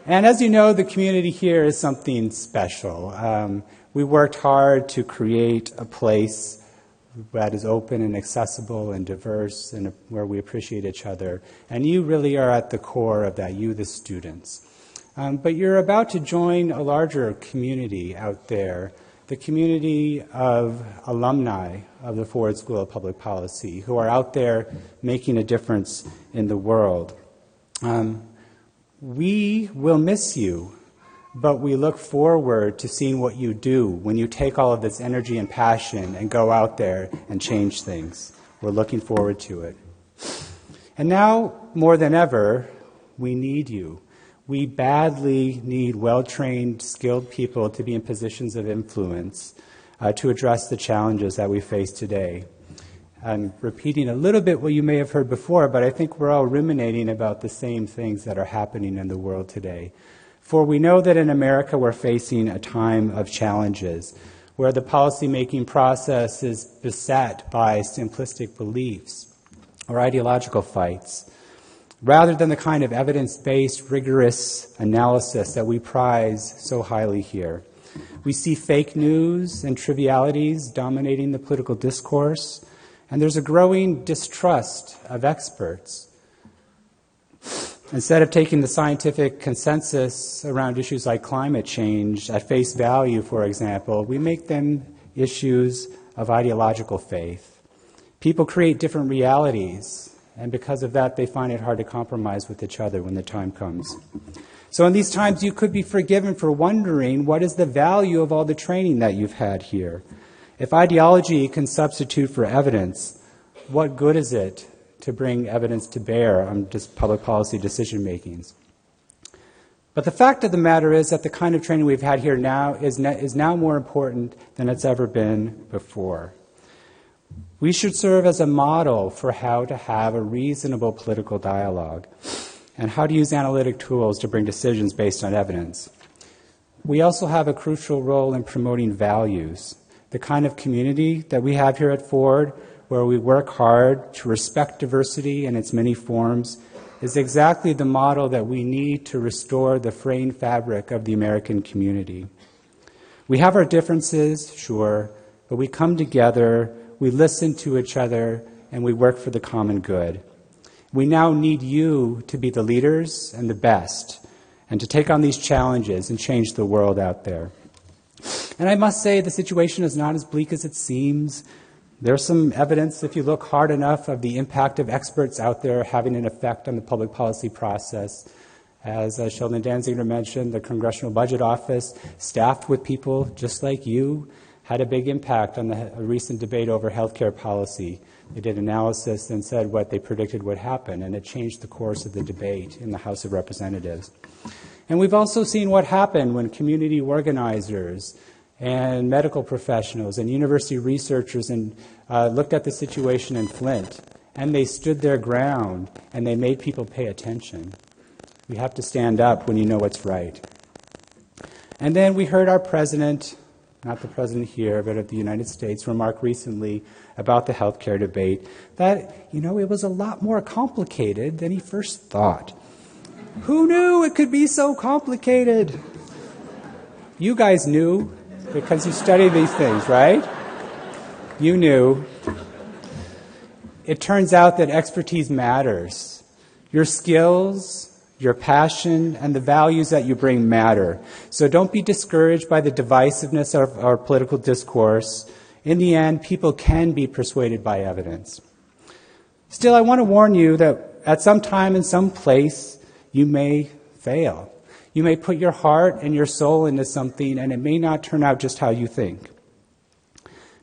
Speaker 4: And as you know, the community here is something special. We worked hard to create a place that is open and accessible and diverse and where we appreciate each other. And you really are at the core of that, you the students. But you're about to join a larger community out there, the community of alumni of the Ford School of Public Policy who are out there making a difference in the world. We will miss you, but we look forward to seeing what you do when you take all of this energy and passion and go out there and change things. We're looking forward to it. And now, more than ever, we need you. We badly need well-trained, skilled people to be in positions of influence to address the challenges that we face today. I'm repeating a little bit what you may have heard before, but I think we're all ruminating about the same things that are happening in the world today. For we know that in America we're facing a time of challenges. where the policymaking process is beset by simplistic beliefs or ideological fights, rather than the kind of evidence-based, rigorous analysis that we prize so highly here. We see fake news and trivialities dominating the political discourse, and there's a growing distrust of experts. Instead of taking the scientific consensus around issues like climate change at face value, for example, we make them issues of ideological faith. People create different realities, and because of that, they find it hard to compromise with each other when the time comes. So in these times, you could be forgiven for wondering, what is the value of all the training that you've had here? If ideology can substitute for evidence, what good is it to bring evidence to bear on just public policy decision makings? But the fact of the matter is that the kind of training we've had here now is now more important than it's ever been before. We should serve as a model for how to have a reasonable political dialogue and how to use analytic tools to bring decisions based on evidence. We also have a crucial role in promoting values. The kind of community that we have here at Ford, where we work hard to respect diversity in its many forms, is exactly the model that we need to restore the fraying fabric of the American community. We have our differences, sure, but we come together, we listen to each other, and we work for the common good. We now need you to be the leaders and the best, and to take on these challenges and change the world out there. And I must say, the situation is not as bleak as it seems. There's some evidence, if you look hard enough, of the impact of experts out there having an effect on the public policy process. As Sheldon Danziger mentioned, the Congressional Budget Office, staffed with people just like you, had a big impact on the recent debate over health care policy. They did analysis and said what they predicted would happen, and it changed the course of the debate in the House of Representatives. And we've also seen what happened when community organizers and medical professionals and university researchers looked at the situation in Flint, and they stood their ground, and they made people pay attention. We have to stand up when you know what's right. And then we heard our president, not the president here, but of the United States, remark recently about the healthcare debate that, it was a lot more complicated than he first thought. Who knew it could be so complicated? You guys knew, because you study these things, right? You knew. It turns out that expertise matters. Your skills, your passion, and the values that you bring matter. So don't be discouraged by the divisiveness of our political discourse. In the end, people can be persuaded by evidence. Still, I want to warn you that at some time and some place, you may fail. You may put your heart and your soul into something, and it may not turn out just how you think.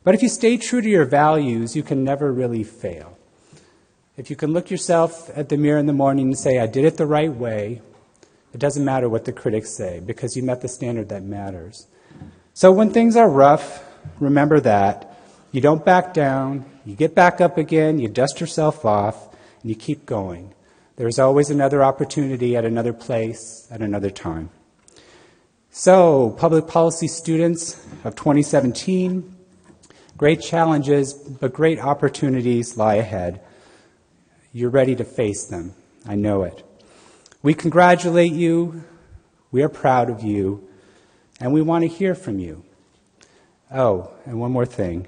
Speaker 4: But if you stay true to your values, you can never really fail. If you can look yourself at the mirror in the morning and say, I did it the right way, it doesn't matter what the critics say, because you met the standard that matters. So when things are rough, remember that. You don't back down, you get back up again, you dust yourself off, and you keep going. There's always another opportunity at another place, at another time. So, public policy students of 2017, great challenges, but great opportunities lie ahead. You're ready to face them. I know it. We congratulate you. We are proud of you. And we want to hear from you. Oh, and one more thing.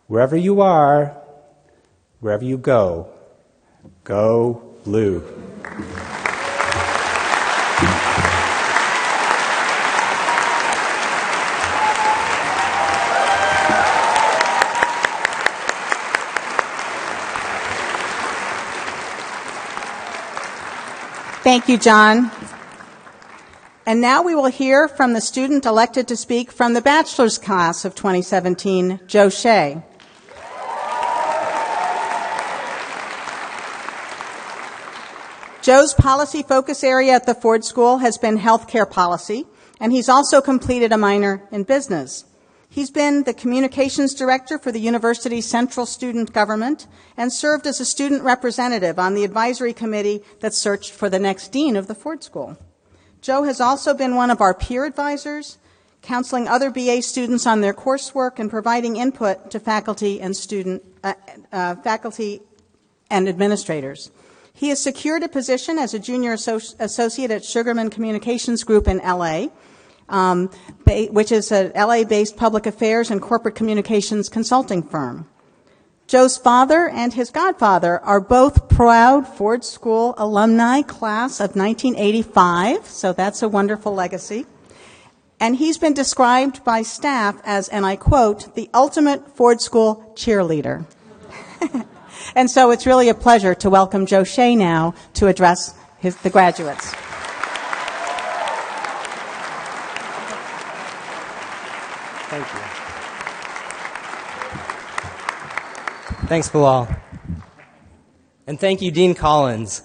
Speaker 4: Wherever you are, wherever you go, go blue.
Speaker 1: Thank you, John. And now we will hear from the student elected to speak from the bachelor's class of 2017, Joe Shea. Joe's policy focus area at the Ford School has been healthcare policy, and he's also completed a minor in business. He's been the communications director for the university's central student government and served as a student representative on the advisory committee that searched for the next dean of the Ford School. Joe has also been one of our peer advisors, counseling other BA students on their coursework, and providing input to faculty and administrators. He has secured a position as a junior associate at Sugarman Communications Group in LA, which is a LA-based public affairs and corporate communications consulting firm. Joe's father and his godfather are both proud Ford School alumni, class of 1985, so that's a wonderful legacy. And he's been described by staff as, and I quote, the ultimate Ford School cheerleader. And so it's really a pleasure to welcome Joe Shea now to address the graduates.
Speaker 5: Thank you. Thanks, Bilal. And thank you, Dean Collins.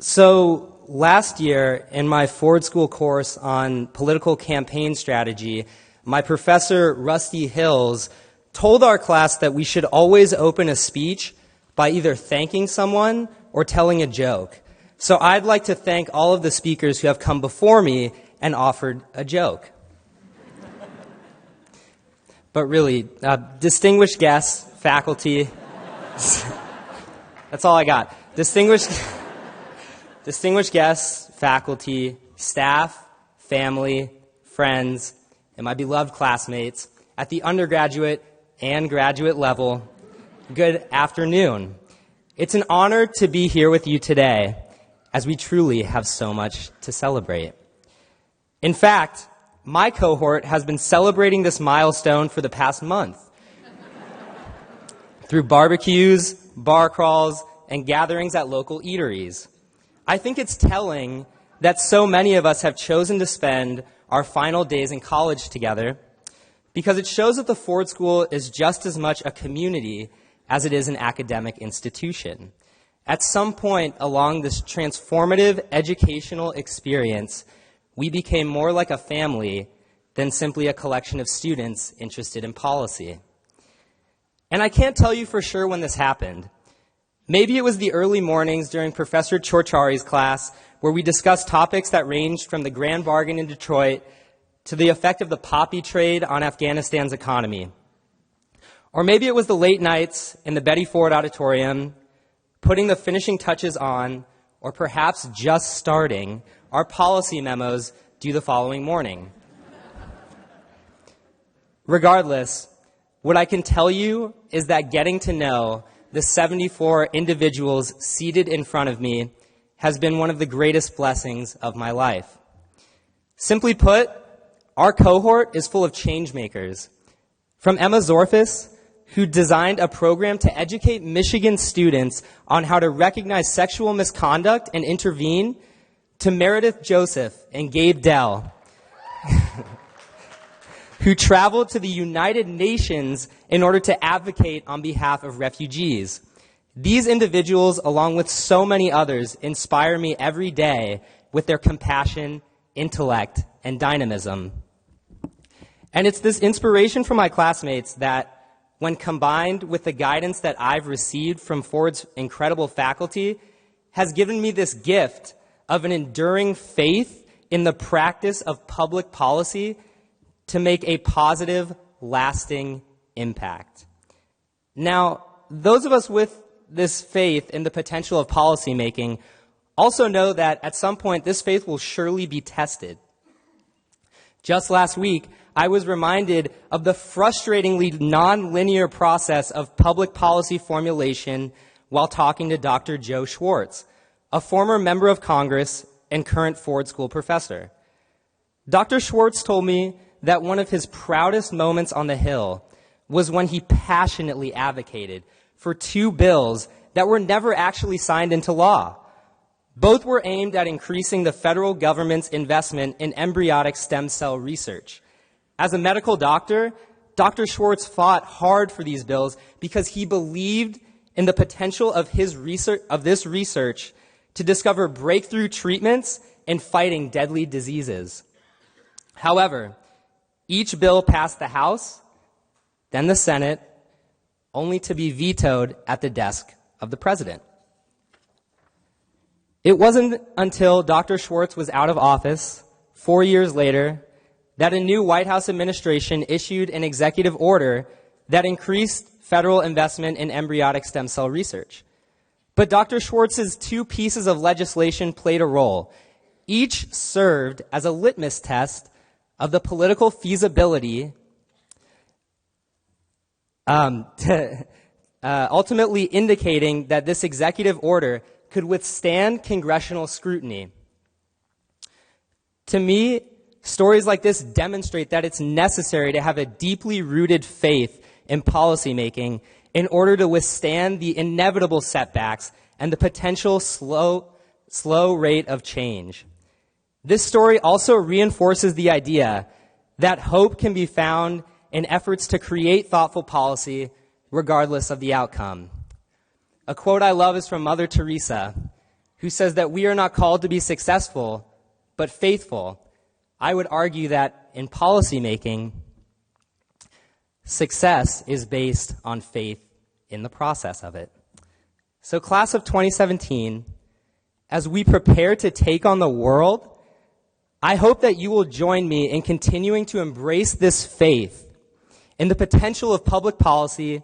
Speaker 5: So last year, in my Ford School course on political campaign strategy, my professor, Rusty Hills, told our class that we should always open a speech by either thanking someone or telling a joke. So I'd like to thank all of the speakers who have come before me and offered a joke. But really, distinguished guests, faculty, that's all I got. Distinguished guests, faculty, staff, family, friends, and my beloved classmates at the undergraduate and graduate level, good afternoon. It's an honor to be here with you today, as we truly have so much to celebrate. In fact, my cohort has been celebrating this milestone for the past month through barbecues, bar crawls, and gatherings at local eateries. I think it's telling that so many of us have chosen to spend our final days in college together, because it shows that the Ford School is just as much a community as it is an academic institution. At some point along this transformative educational experience, we became more like a family than simply a collection of students interested in policy. And I can't tell you for sure when this happened. Maybe it was the early mornings during Professor Chorchari's class, where we discussed topics that ranged from the grand bargain in Detroit to the effect of the poppy trade on Afghanistan's economy. Or maybe it was the late nights in the Betty Ford Auditorium, putting the finishing touches on, or perhaps just starting our policy memos due the following morning. Regardless, what I can tell you is that getting to know the 74 individuals seated in front of me has been one of the greatest blessings of my life. Simply put, our cohort is full of change makers. From Emma Zorfis, who designed a program to educate Michigan students on how to recognize sexual misconduct and intervene, to Meredith Joseph and Gabe Dell, who traveled to the United Nations in order to advocate on behalf of refugees. These individuals, along with so many others, inspire me every day with their compassion, intellect, and dynamism. And it's this inspiration from my classmates that, when combined with the guidance that I've received from Ford's incredible faculty, has given me this gift of an enduring faith in the practice of public policy to make a positive, lasting impact. Now, those of us with this faith in the potential of policymaking also know that at some point this faith will surely be tested. Just last week, I was reminded of the frustratingly nonlinear process of public policy formulation while talking to Dr. Joe Schwartz, a former member of Congress and current Ford School professor. Dr. Schwartz told me that one of his proudest moments on the Hill was when he passionately advocated for 2 bills that were never actually signed into law. Both were aimed at increasing the federal government's investment in embryonic stem cell research. As a medical doctor, Dr. Schwartz fought hard for these bills because he believed in the potential of this research to discover breakthrough treatments in fighting deadly diseases. However, each bill passed the House, then the Senate, only to be vetoed at the desk of the president. It wasn't until Dr. Schwartz was out of office 4 years later that a new White House administration issued an executive order that increased federal investment in embryonic stem cell research. But Dr. Schwartz's two pieces of legislation played a role. Each served as a litmus test of the political feasibility, ultimately indicating that this executive order could withstand congressional scrutiny. To me, stories like this demonstrate that it's necessary to have a deeply rooted faith in policymaking in order to withstand the inevitable setbacks and the potential slow rate of change. This story also reinforces the idea that hope can be found in efforts to create thoughtful policy regardless of the outcome. A quote I love is from Mother Teresa, who says that we are not called to be successful, but faithful. I would argue that in policymaking, success is based on faith in the process of it. So class of 2017, as we prepare to take on the world, I hope that you will join me in continuing to embrace this faith in the potential of public policy,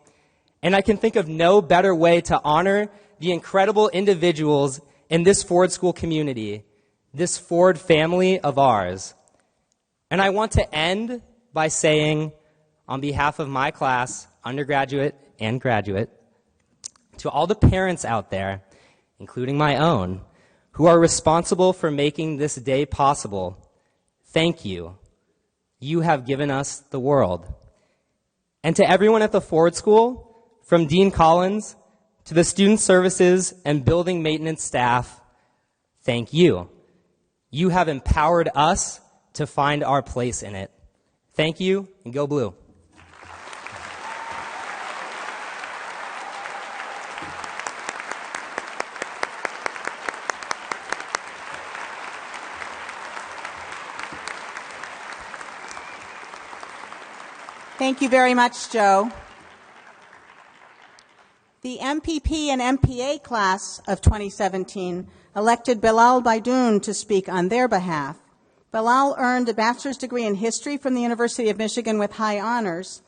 Speaker 5: and I can think of no better way to honor the incredible individuals in this Ford School community, this Ford family of ours. And I want to end by saying, on behalf of my class, undergraduate and graduate, to all the parents out there, including my own, who are responsible for making this day possible, thank you. You have given us the world. And to everyone at the Ford School, from Dean Collins to the student services and building maintenance staff, thank you. You have empowered us to find our place in it. Thank you, and go Blue.
Speaker 1: Thank you very much, Joe. The MPP and MPA class of 2017 elected Bilal Baidoun to speak on their behalf. Bilal earned a bachelor's degree in history from the University of Michigan with high honors.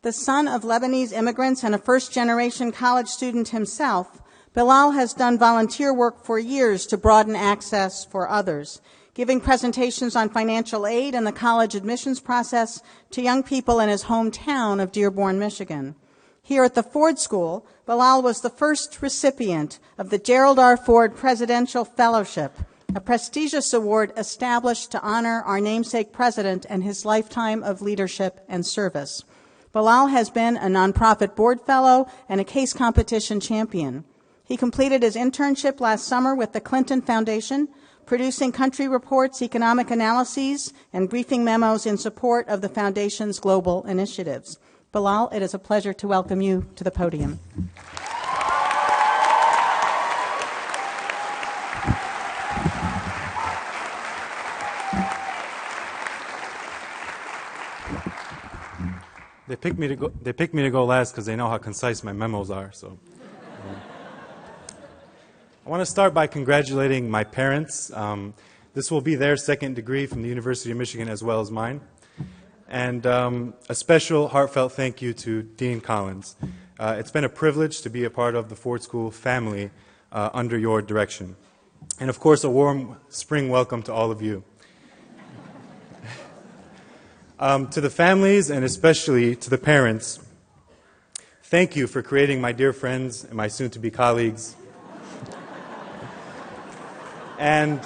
Speaker 1: The son of Lebanese immigrants and a first-generation college student himself, Bilal has done volunteer work for years to broaden access for others, giving presentations on financial aid and the college admissions process to young people in his hometown of Dearborn, Michigan. Here at the Ford School, Bilal was the first recipient of the Gerald R. Ford Presidential Fellowship, a prestigious award established to honor our namesake president and his lifetime of leadership and service. Bilal has been a nonprofit board fellow and a case competition champion. He completed his internship last summer with the Clinton Foundation, producing country reports, economic analyses, and briefing memos in support of the Foundation's global initiatives. Bilal, it is a pleasure to welcome you to the podium.
Speaker 6: They picked me to go last because they know how concise my memos are. So, I want to start by congratulating my parents. This will be their second degree from the University of Michigan as well as mine. And a special heartfelt thank you to Dean Collins. It's been a privilege to be a part of the Ford School family under your direction. And of course, a warm spring welcome to all of you. To the families and especially to the parents, thank you for creating my dear friends and my soon-to-be colleagues. And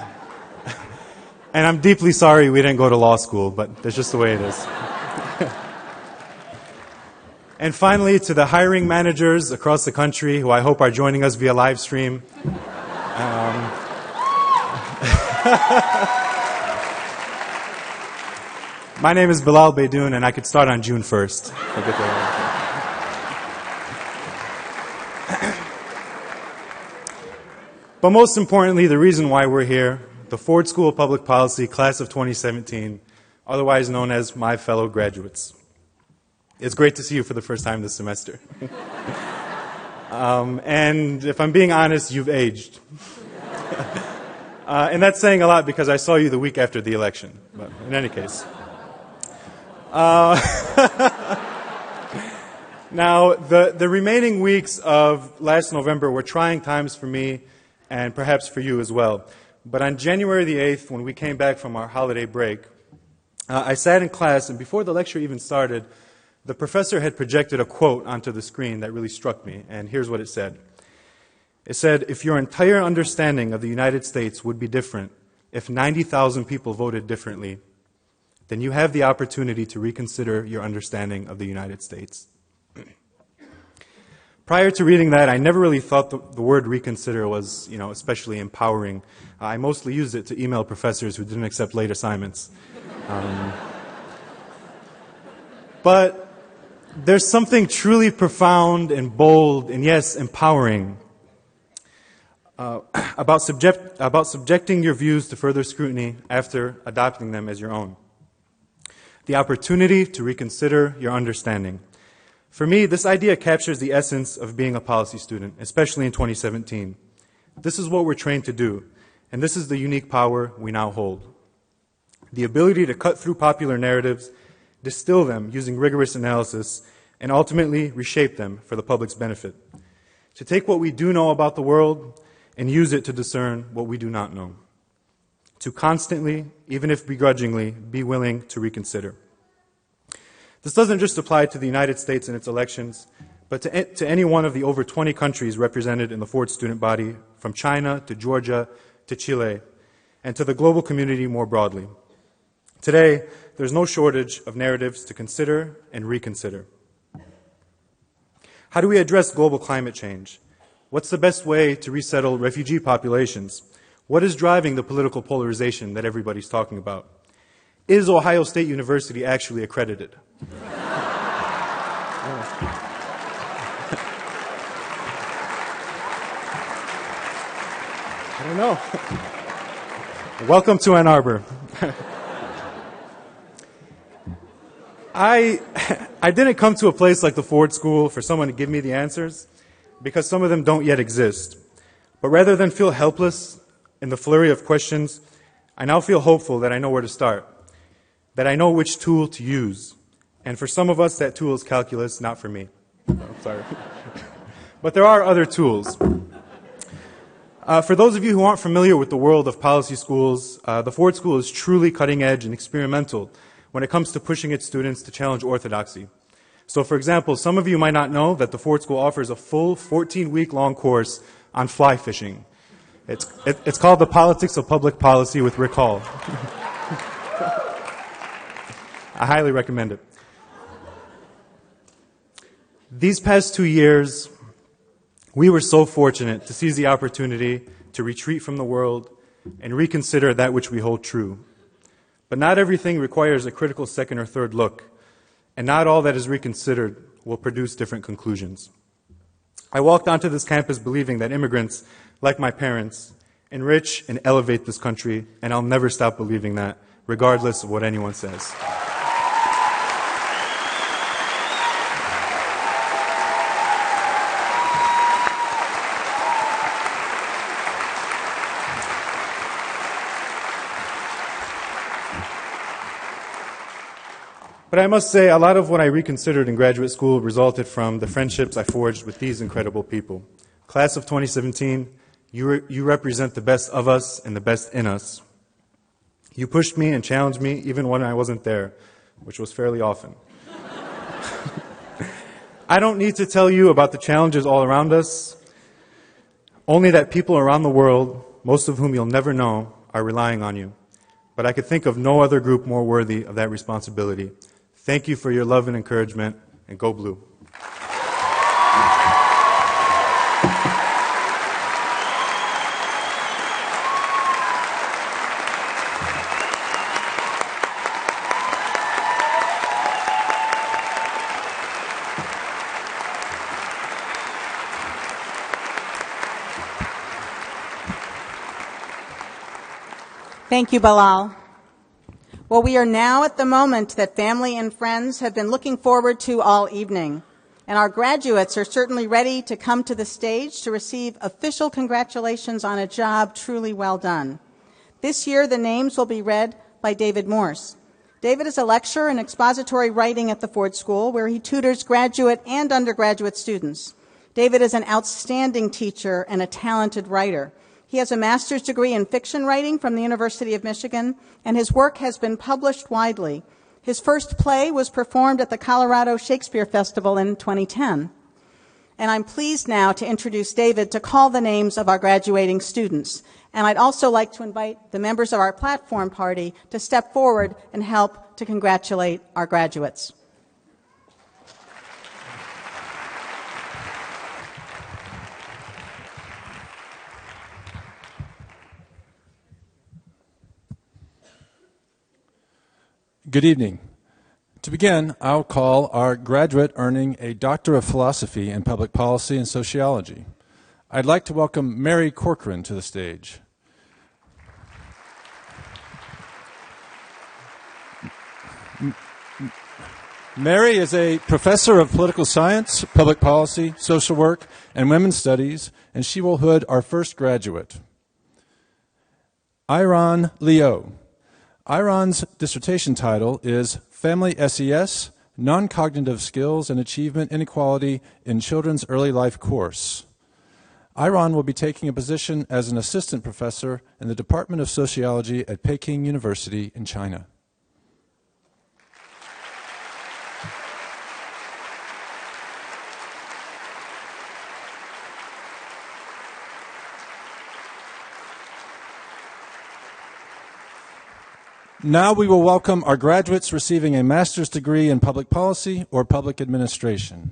Speaker 6: I'm deeply sorry we didn't go to law school, but that's just the way it is. And finally, to the hiring managers across the country who I hope are joining us via live stream. My name is Bilal Baidoun, and I could start on June 1st. But most importantly, the reason why we're here, the Ford School of Public Policy Class of 2017, otherwise known as my fellow graduates. It's great to see you for the first time this semester. And if I'm being honest, you've aged. And that's saying a lot because I saw you the week after the election. But in any case. Now, the remaining weeks of last November were trying times for me and perhaps for you as well. But on January the 8th, when we came back from our holiday break, I sat in class, and before the lecture even started, the professor had projected a quote onto the screen that really struck me, and here's what it said. It said, "If your entire understanding of the United States would be different if 90,000 people voted differently, then you have the opportunity to reconsider your understanding of the United States." Prior to reading that, I never really thought the word reconsider was, especially empowering. I mostly used it to email professors who didn't accept late assignments. But there's something truly profound and bold and, yes, empowering about subjecting your views to further scrutiny after adopting them as your own. The opportunity to reconsider your understanding. For me, this idea captures the essence of being a policy student, especially in 2017. This is what we're trained to do, and this is the unique power we now hold. The ability to cut through popular narratives, distill them using rigorous analysis, and ultimately reshape them for the public's benefit. To take what we do know about the world and use it to discern what we do not know. To constantly, even if begrudgingly, be willing to reconsider. This doesn't just apply to the United States and its elections, but to any one of the over 20 countries represented in the Ford student body, from China to Georgia to Chile, and to the global community more broadly. Today, there's no shortage of narratives to consider and reconsider. How do we address global climate change? What's the best way to resettle refugee populations? What is driving the political polarization that everybody's talking about? Is Ohio State University actually accredited? I don't know. Welcome to Ann Arbor. I didn't come to a place like the Ford School for someone to give me the answers, because some of them don't yet exist. But rather than feel helpless in the flurry of questions, I now feel hopeful that I know where to start, that I know which tool to use. And for some of us, that tool is calculus, not for me. Sorry. But there are other tools. For those of you who aren't familiar with the world of policy schools, the Ford School is truly cutting edge and experimental when it comes to pushing its students to challenge orthodoxy. So, for example, some of you might not know that the Ford School offers a full 14-week-long course on fly fishing. It's called The Politics of Public Policy with Rick Hall. I highly recommend it. These past 2 years, we were so fortunate to seize the opportunity to retreat from the world and reconsider that which we hold true. But not everything requires a critical second or third look, and not all that is reconsidered will produce different conclusions. I walked onto this campus believing that immigrants, like my parents, enrich and elevate this country, and I'll never stop believing that, regardless of what anyone says. But I must say, a lot of what I reconsidered in graduate school resulted from the friendships I forged with these incredible people. Class of 2017, you represent the best of us and the best in us. You pushed me and challenged me even when I wasn't there, which was fairly often. I don't need to tell you about the challenges all around us, only that people around the world, most of whom you'll never know, are relying on you. But I could think of no other group more worthy of that responsibility. Thank you for your love and encouragement, and go blue.
Speaker 1: Thank you, Bilal. Well, we are now at the moment that family and friends have been looking forward to all evening. And our graduates are certainly ready to come to the stage to receive official congratulations on a job truly well done. This year, the names will be read by David Morse. David is a lecturer in expository writing at the Ford School, where he tutors graduate and undergraduate students. David is an outstanding teacher and a talented writer. He has a master's degree in fiction writing from the University of Michigan, and his work has been published widely. His first play was performed at the Colorado Shakespeare Festival in 2010. And I'm pleased now to introduce David to call the names of our graduating students. And I'd also like to invite the members of our platform party to step forward and help to congratulate our graduates.
Speaker 7: Good evening. To begin, I'll call our graduate earning a Doctor of Philosophy in Public Policy and Sociology. I'd like to welcome Mary Corcoran to the stage. Mary is a professor of political science, public policy, social work, and women's studies, and she will hood our first graduate. Iran Leo. Iran's dissertation title is Family SES, Non-Cognitive Skills and Achievement Inequality in Children's Early Life Course. Iran will be taking a position as an assistant professor in the Department of Sociology at Peking University in China. Now we will welcome our graduates receiving a master's degree in public policy or public administration.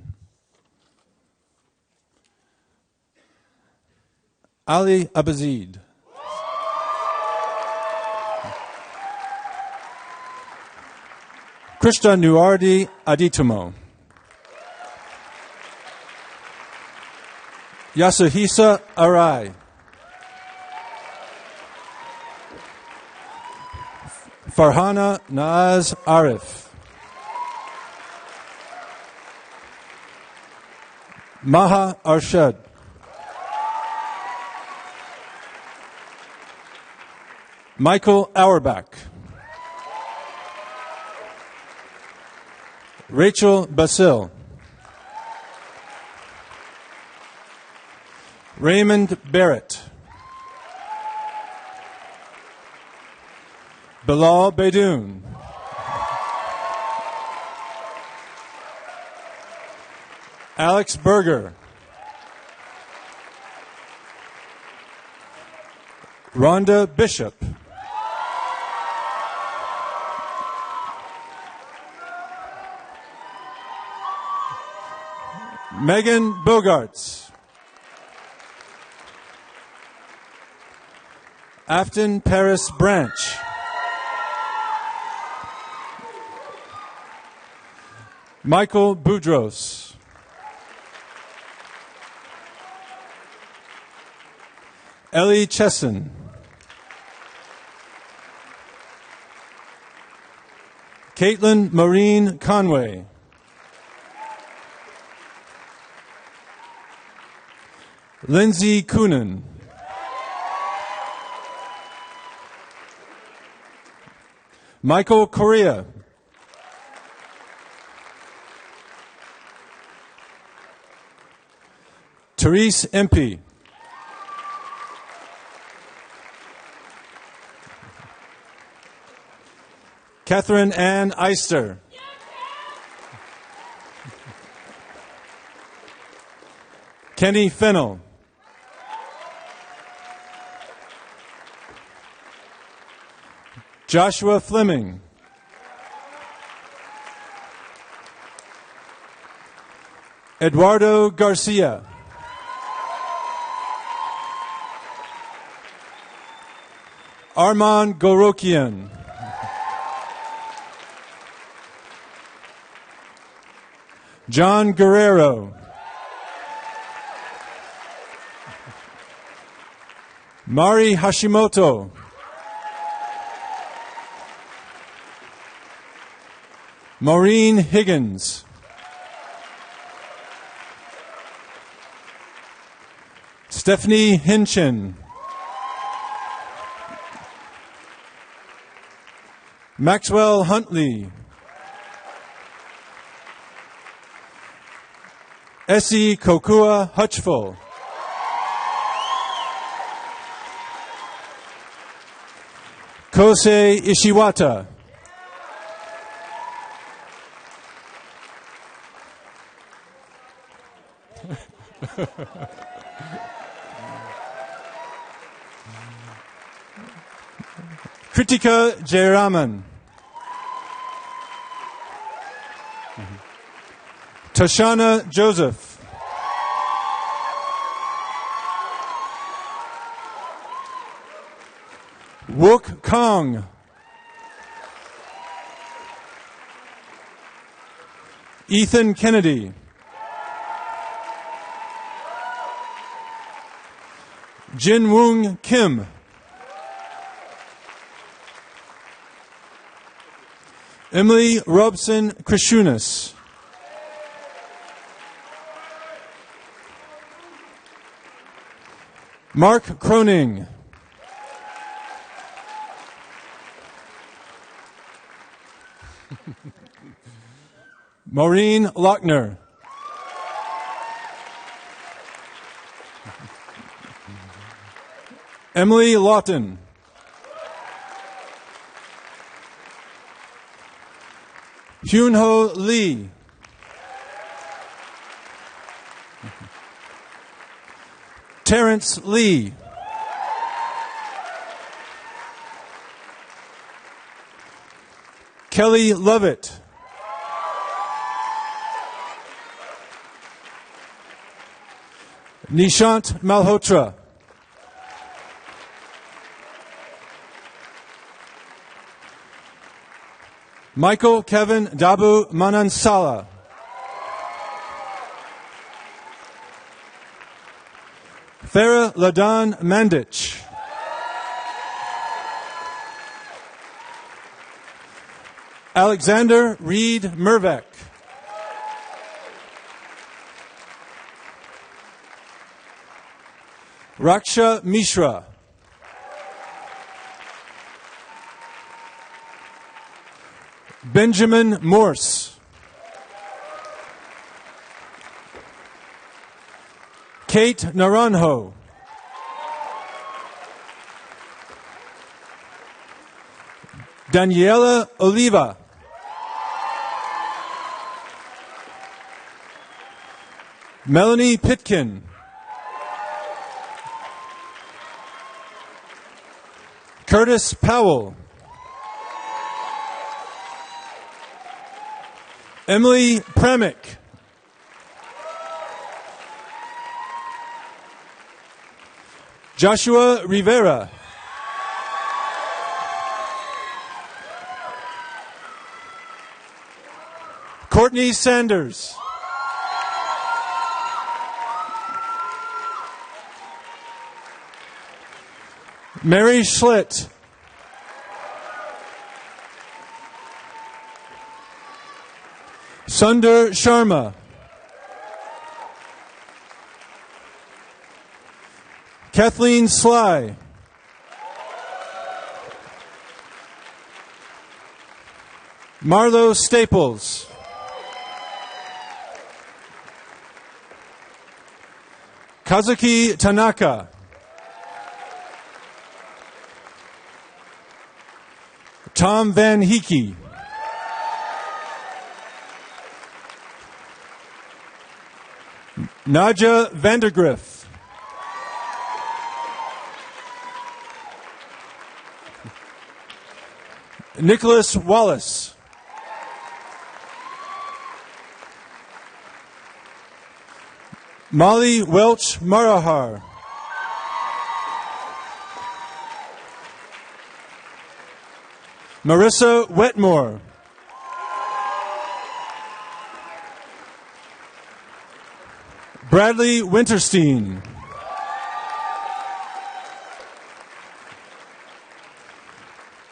Speaker 7: Ali Abazid. Krishna Nuardi Aditumo. Yasuhisa Arai. Farhana Naaz Arif. Maha Arshad. Michael Auerbach. Rachel Basil. Raymond Barrett. Bilal Baidoun. Alex Berger. Rhonda Bishop. Megan Bogarts. Afton Paris Branch. Michael Boudros. Ellie Chesson. Caitlin Maureen Conway. Lindsay Coonan. Michael Correa. Therese Empey. Catherine Ann Eister. Kenny Fennell. Joshua Fleming. Eduardo Garcia. Armand Gorokian. John Guerrero. Mari Hashimoto. Maureen Higgins. Stephanie Hinchin. Maxwell Huntley. Essie Kokua Hutchful. Kosei Ishiwata. Kritika Jayaraman. Tashana Joseph. Wook Kong. Ethan Kennedy. Jin Woong Kim. Emily Robson Krishunas. Mark Croning. Maureen Lochner. Emily Lawton. Hyunho Lee. Terrence Lee. Kelly Lovett. Nishant Malhotra. Michael Kevin Dabu Manansala. Farah Ladan Mandich. Alexander Reed Mervek. Raksha Mishra. Benjamin Morse. Kate Naranjo. Daniela Oliva. Melanie Pitkin. Curtis Powell. Emily Premick. Joshua Rivera. Courtney Sanders. Mary Schlitt. Sundar Sharma. Kathleen Sly. Marlo Staples. Kazuki Tanaka. Tom Van Heeke. Nadja Vandergriff. Nicholas Wallace. Molly Welch Marahar. Marissa Wetmore. Bradley Winterstein.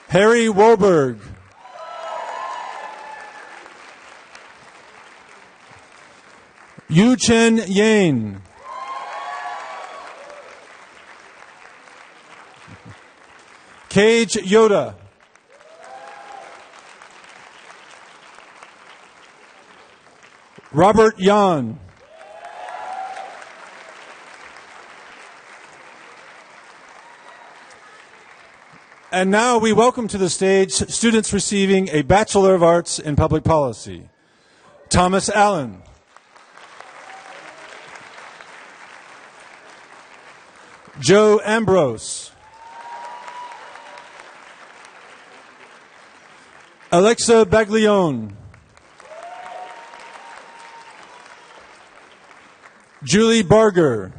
Speaker 7: Harry Wohlberg. Yu Chen Yang. Cage Yoda. Robert Yan. And now we welcome to the stage students receiving a Bachelor of Arts in Public Policy. Thomas Allen. Joe Ambrose. Alexa Baglione. Julie Barger.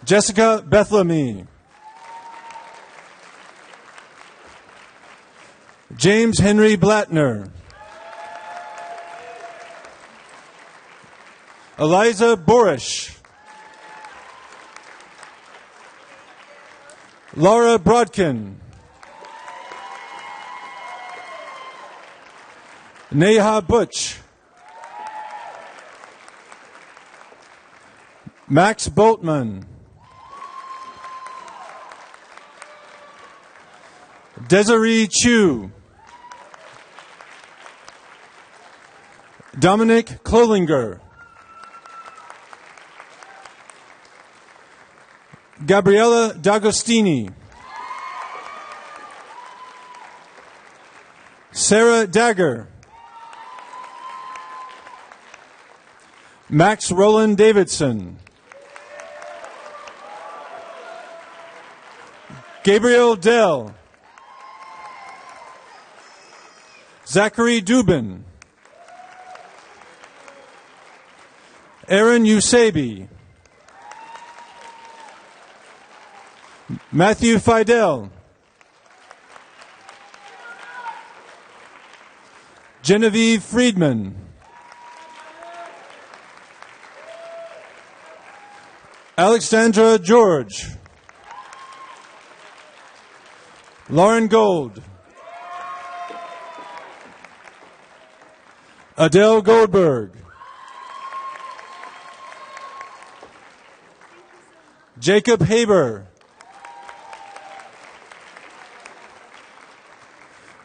Speaker 7: Jessica Bethlemy. James Henry Blattner. Eliza Borish. Laura Brodkin. Neha Butch. Max Boltman. Desiree Chu. Dominic Klolinger. Gabriella D'Agostini. Sarah Dagger. Max Roland Davidson. Gabriel Dell. Zachary Dubin. Aaron Usabi. Matthew Fidel. Genevieve Friedman. Alexandra George. Lauren Gold. Adele Goldberg. Jacob Haber.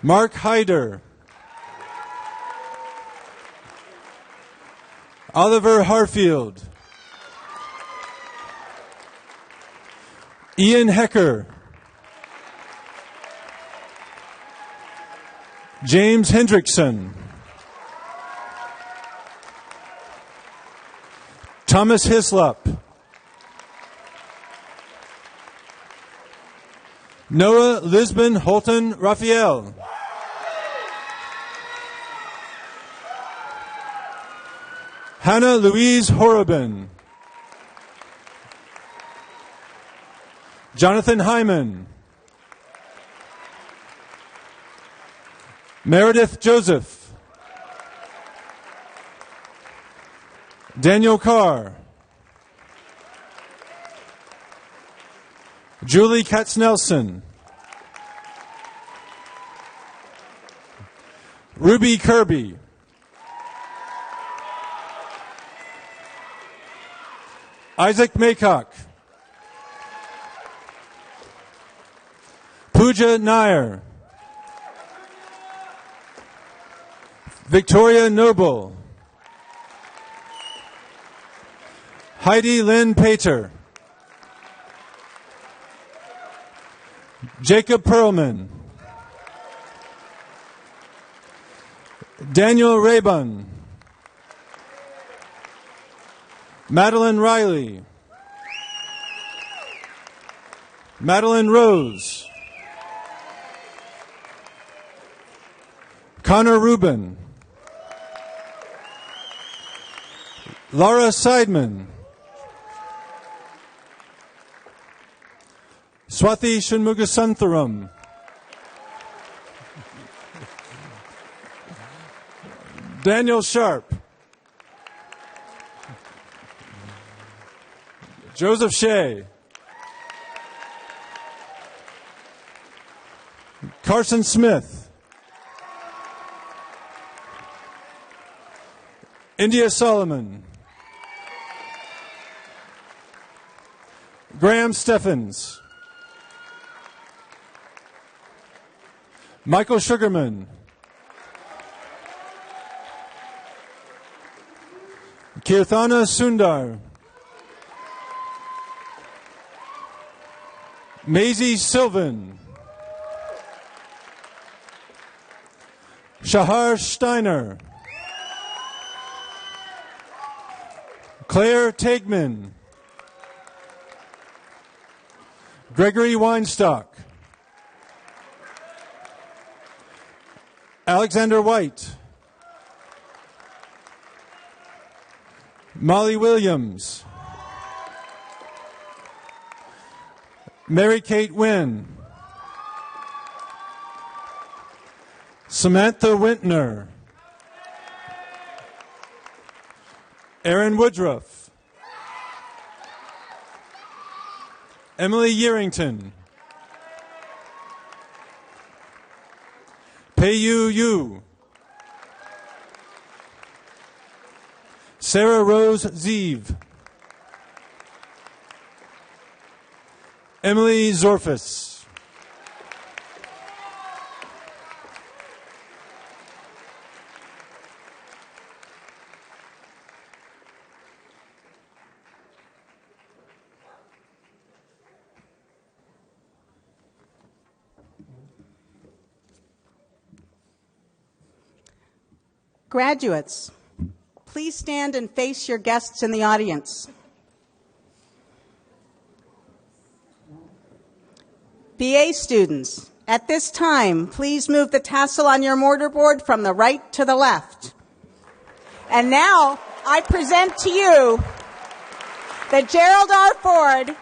Speaker 7: Mark Hyder. Oliver Harfield. Ian Hecker. James Hendrickson. Thomas Hislop. Noah Lisbon Holton Raphael. Hannah Louise Horobin. Jonathan Hyman. Meredith Joseph. Daniel Carr. Julie Katznelson. Ruby Kirby. Isaac Maycock. Pooja Nair. Victoria Noble. Heidi Lynn Pater. Jacob Perlman. Daniel Raybun. Madeline Riley. Madeline Rose. Connor Rubin. Laura Seidman. Swathi Shanmugasantharam. Daniel Sharp. Joseph Shea. Carson Smith. India Solomon. Graham Steffens. Michael Sugarman. Kirthana Sundar. Maisie Sylvan. Shahar Steiner. Claire Tegman. Gregory Weinstock. Alexander White. Molly Williams. Mary Kate Wynn. Samantha Wintner. Aaron Woodruff. Emily Yerington. Peiyu Yu. Sarah Rose Zeev. Emily Zorfus.
Speaker 1: Graduates, please stand and face your guests in the audience. BA students, at this time, please move the tassel on your mortarboard from the right to the left. And now, I present to you the Gerald R. Ford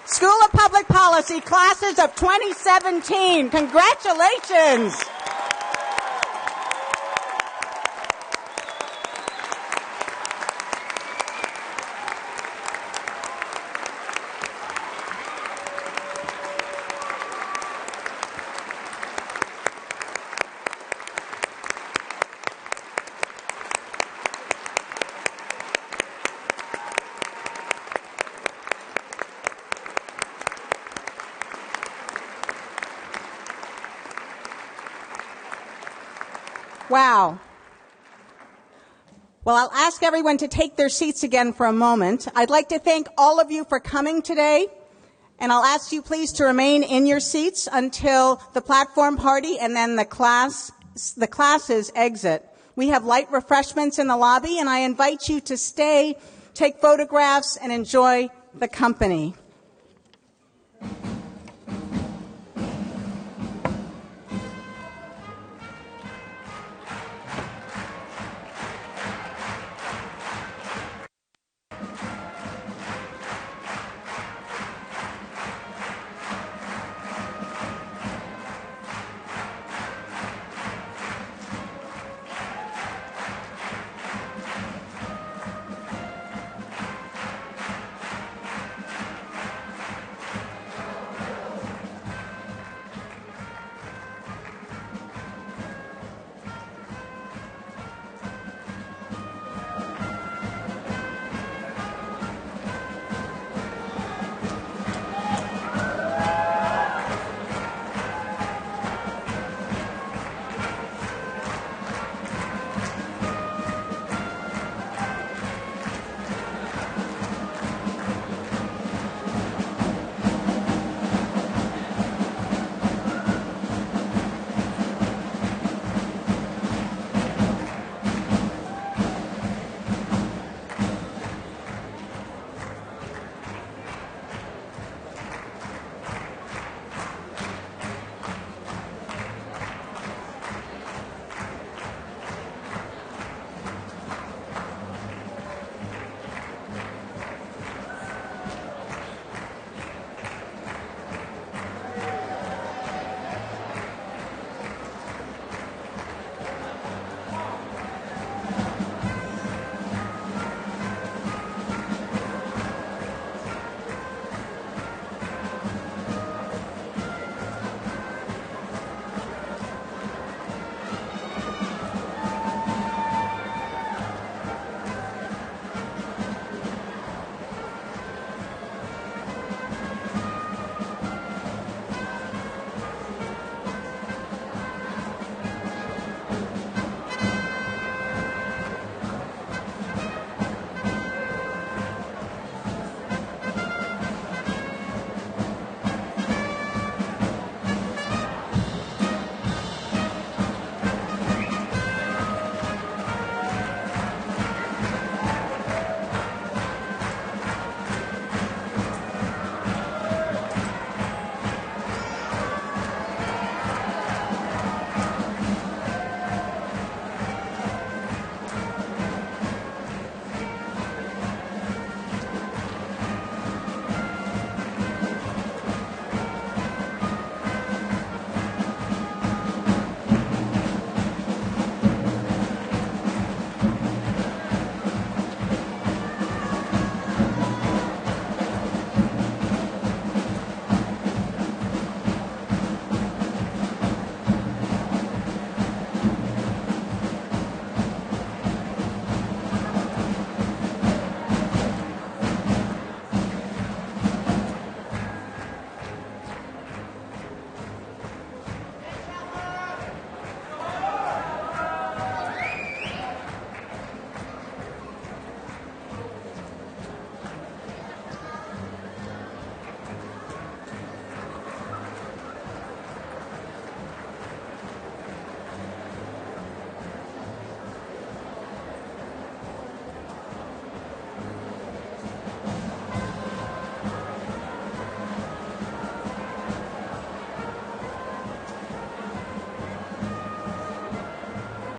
Speaker 1: School of Public Policy classes of 2017. Congratulations! Wow. Well, I'll ask everyone to take their seats again for a moment. I'd like to thank all of you for coming today, and I'll ask you please to remain in your seats until the platform party and then the classes exit. We have light refreshments in the lobby, and I invite you to stay, take photographs, and enjoy the company.